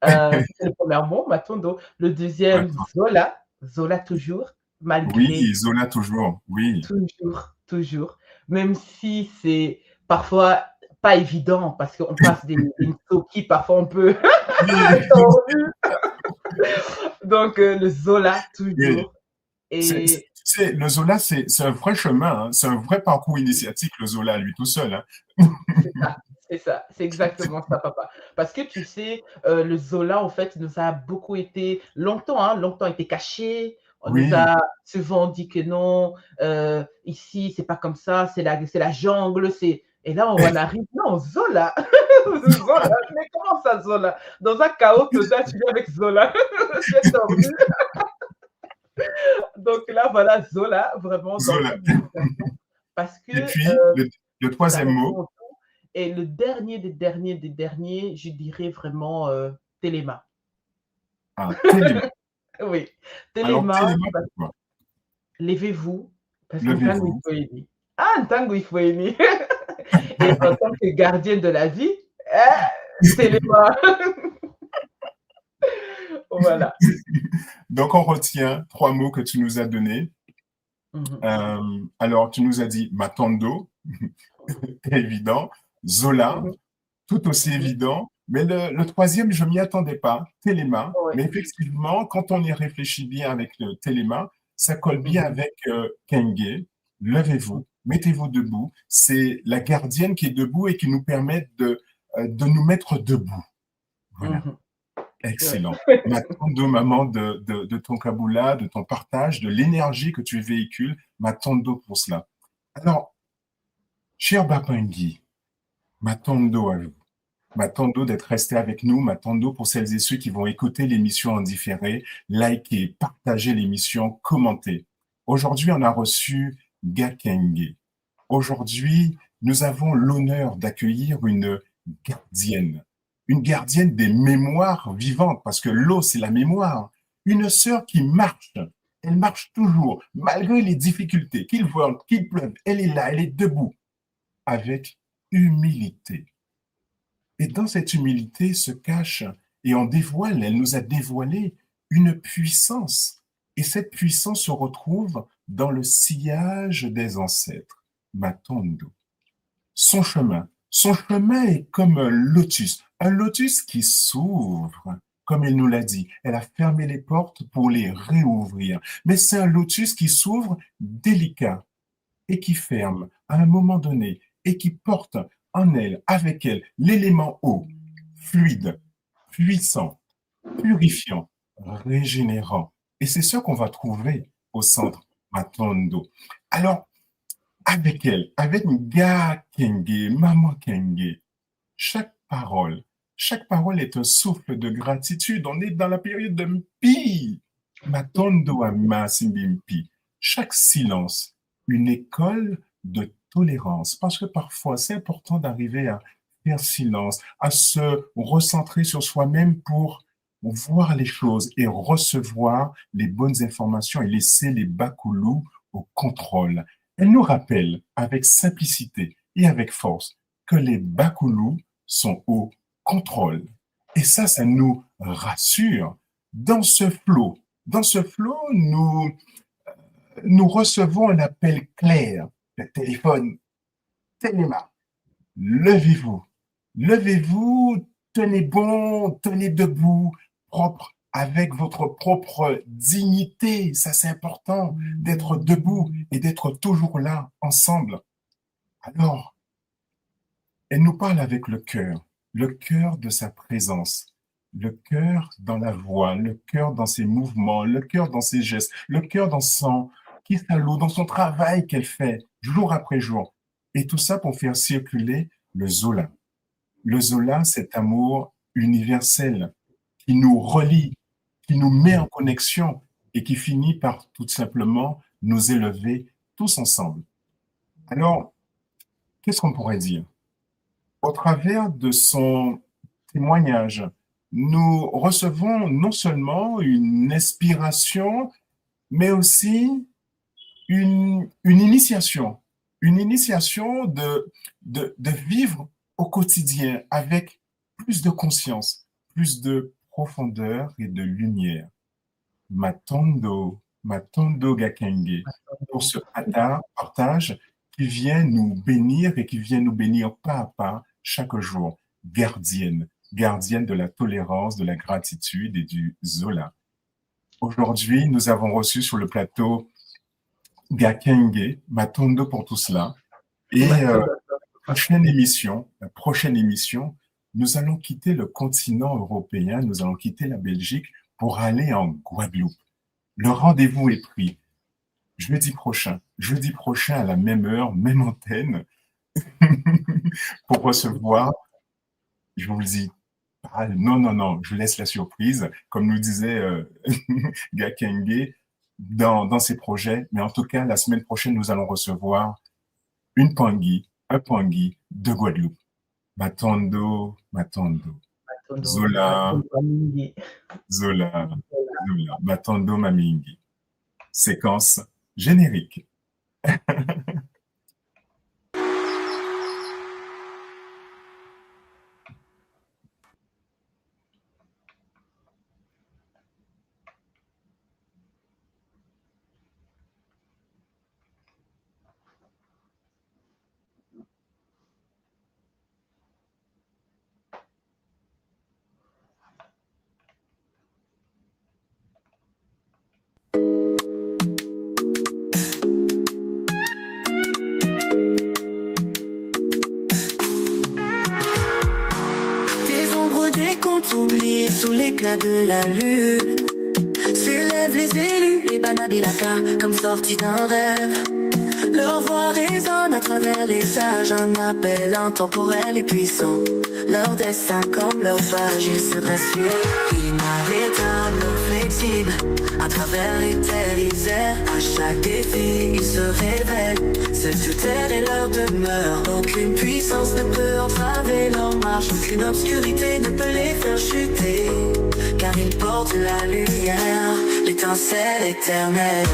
C'est le premier mot, Matondo. Le deuxième, attends. Zola. Zola toujours, malgré Oui, Zola toujours. Oui. toujours, toujours. Même si c'est parfois pas évident parce qu'on passe des Nsoki, parfois on peut donc le Zola Oui. toujours et Tu sais, le Zola, c'est un vrai chemin, hein. C'est un vrai parcours initiatique, le Zola, lui tout seul, hein. c'est ça, c'est exactement ça, papa. Parce que tu sais, le Zola, en fait, nous a beaucoup été longtemps, hein, longtemps été caché. On nous Oui, a souvent dit que non, ici, c'est pas comme ça, c'est la jungle, c'est. Et là, on en arrive, non, Zola, Zola, mais comment ça, Zola? Dans un chaos total, tu viens avec Zola, c'est tordu. Donc là, voilà, Zola, vraiment dans Zola. toute l'éducation, parce que Et puis, le ça troisième mot, répond. Et le dernier des derniers des derniers, je dirais vraiment Téléma. ah, Téléma. Oui, Alors, Téléma, Téléma, pourquoi? levez-vous, parce que Ntango Levez-vous. Ifoeni. Ah, Ntango Ifoeni. Et en tant que gardien de la vie, Téléma. Voilà. Donc, on retient trois mots que tu nous as donnés. Mhm, Alors, tu nous as dit Matondo, évident, Zola, mhm, tout aussi mhm. évident, mais le troisième, je ne m'y attendais pas, Téléma. Ouais. Mais effectivement, quand on y réfléchit bien avec le Téléma, ça colle bien Mhm, avec Kenge. Levez-vous, mettez-vous debout. C'est la gardienne qui est debout et qui nous permet de nous mettre debout. Voilà. mhm. Ouais. Excellent. Matondo, maman, de ton Kaboula, de ton partage, de l'énergie que tu véhicules, Matondo pour cela. Alors, cher Bapangui, Matondo à vous. Matondo d'être resté avec nous, Matondo pour celles et ceux qui vont écouter l'émission en différé, liker, partager l'émission, commenter. Aujourd'hui, on a reçu Gakenge. Aujourd'hui, nous avons l'honneur d'accueillir une gardienne des mémoires vivantes, parce que l'eau, c'est la mémoire. Une sœur qui marche, elle marche toujours, malgré les difficultés, qu'il vole, qu'il pleuve, elle est là, elle est debout, avec humilité. Et dans cette humilité se cache, et on dévoile, elle nous a dévoilé une puissance. Et cette puissance se retrouve dans le sillage des ancêtres, Matondo. Son chemin est comme un lotus qui s'ouvre, comme il nous l'a dit. Elle a fermé les portes pour les réouvrir. Mais c'est un lotus qui s'ouvre délicat et qui ferme à un moment donné et qui porte en elle, avec elle, l'élément eau, fluide, puissant, purifiant, régénérant. Et c'est ce qu'on va trouver au centre Matondo. Alors, avec elle, avec Nga Kenge, Maman Kenge, chaque chaque parole est un souffle de gratitude. On est dans la période de Mpi, Matondo Ama Simbimpi. Chaque silence, une école de tolérance. Parce que parfois, c'est important d'arriver à faire silence, à se recentrer sur soi-même pour voir les choses et recevoir les bonnes informations et laisser les bakoulous au contrôle. Elle nous rappelle avec simplicité et avec force que les bakoulous sont au contrôle. Et ça nous rassure. Dans ce flot, nous recevons un appel clair. Le téléphone, Téléma, levez-vous, levez-vous, tenez bon, tenez debout, propre, avec votre propre dignité. Ça, c'est important d'être debout et d'être toujours là, ensemble. Alors, elle nous parle avec le cœur de sa présence, le cœur dans la voix, le cœur dans ses mouvements, le cœur dans ses gestes, le cœur dans son kisalo, dans son travail qu'elle fait jour après jour. Et tout ça pour faire circuler le Zola. Le Zola, cet amour universel qui nous relie, qui nous met en connexion et qui finit par tout simplement nous élever tous ensemble. Alors, qu'est-ce qu'on pourrait dire? Au travers de son témoignage, nous recevons non seulement une inspiration, mais aussi une initiation de vivre au quotidien avec plus de conscience, plus de profondeur et de lumière. Matondo Gakenge, pour ce partage qui vient nous bénir et qui vient nous bénir pas à pas chaque jour. Gardienne de la tolérance, de la gratitude et du Zola. Aujourd'hui, nous avons reçu sur le plateau Gakenge, Matondo pour tout cela. Et la prochaine émission, nous allons quitter le continent européen, nous allons quitter la Belgique pour aller en Guadeloupe. Le rendez-vous est pris. Jeudi prochain à la même heure, même antenne, pour recevoir, je vous le dis, non, je laisse la surprise, comme nous disait Gakenge dans ses projets, mais en tout cas, la semaine prochaine, nous allons recevoir un Pangui de Guadeloupe. Matondo. Zola, Matondo Mamingi. Séquence générique. Oubliés sous l'éclat de la lune, s'élèvent les élus, les banabilaka, comme sortis d'un rêve. Leur voix résonne à travers les âges, un appel intemporel et puissant. Leur destin comme leur phage, ils se restent inarrêtables, flexibles. À travers les terres, ils errent, à chaque défi, ils se révèlent. Cette terre est leur demeure, aucune puissance ne peut entraver leur marche. Aucune obscurité ne peut les faire chuter, car ils portent la lumière, l'étincelle éternelle.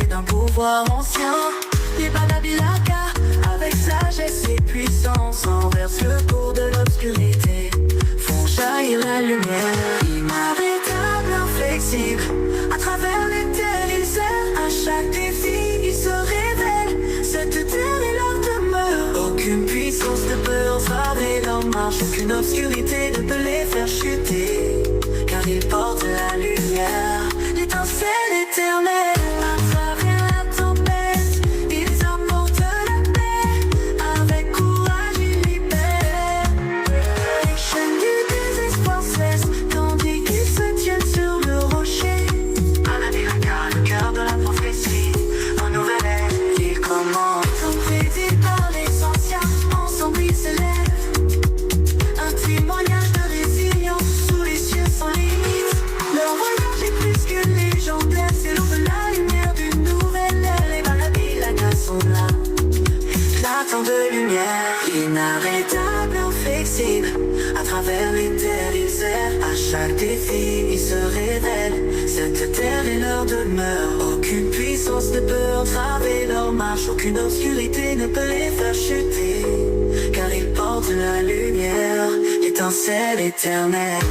D'un pouvoir ancien, les banabilaka, avec sagesse et puissance, renversent le cours de l'obscurité, font jaillir la lumière. Inarrêtables, inflexibles, à travers les terres, ils errent, à chaque défi, ils se révèlent. Cette terre est leur demeure, aucune puissance ne peut entraver leur marche, aucune obscurité ne peut les faire chuter, car ils portent la lumière, l'étincelle éternelle. De lumière, inarrêtable, inflexible, à travers les terres ils errent, à chaque défi ils se révèlent. Cette terre est leur demeure, aucune puissance ne peut entraver leur marche, aucune obscurité ne peut les faire chuter, car ils portent la lumière, l'étincelle éternelle.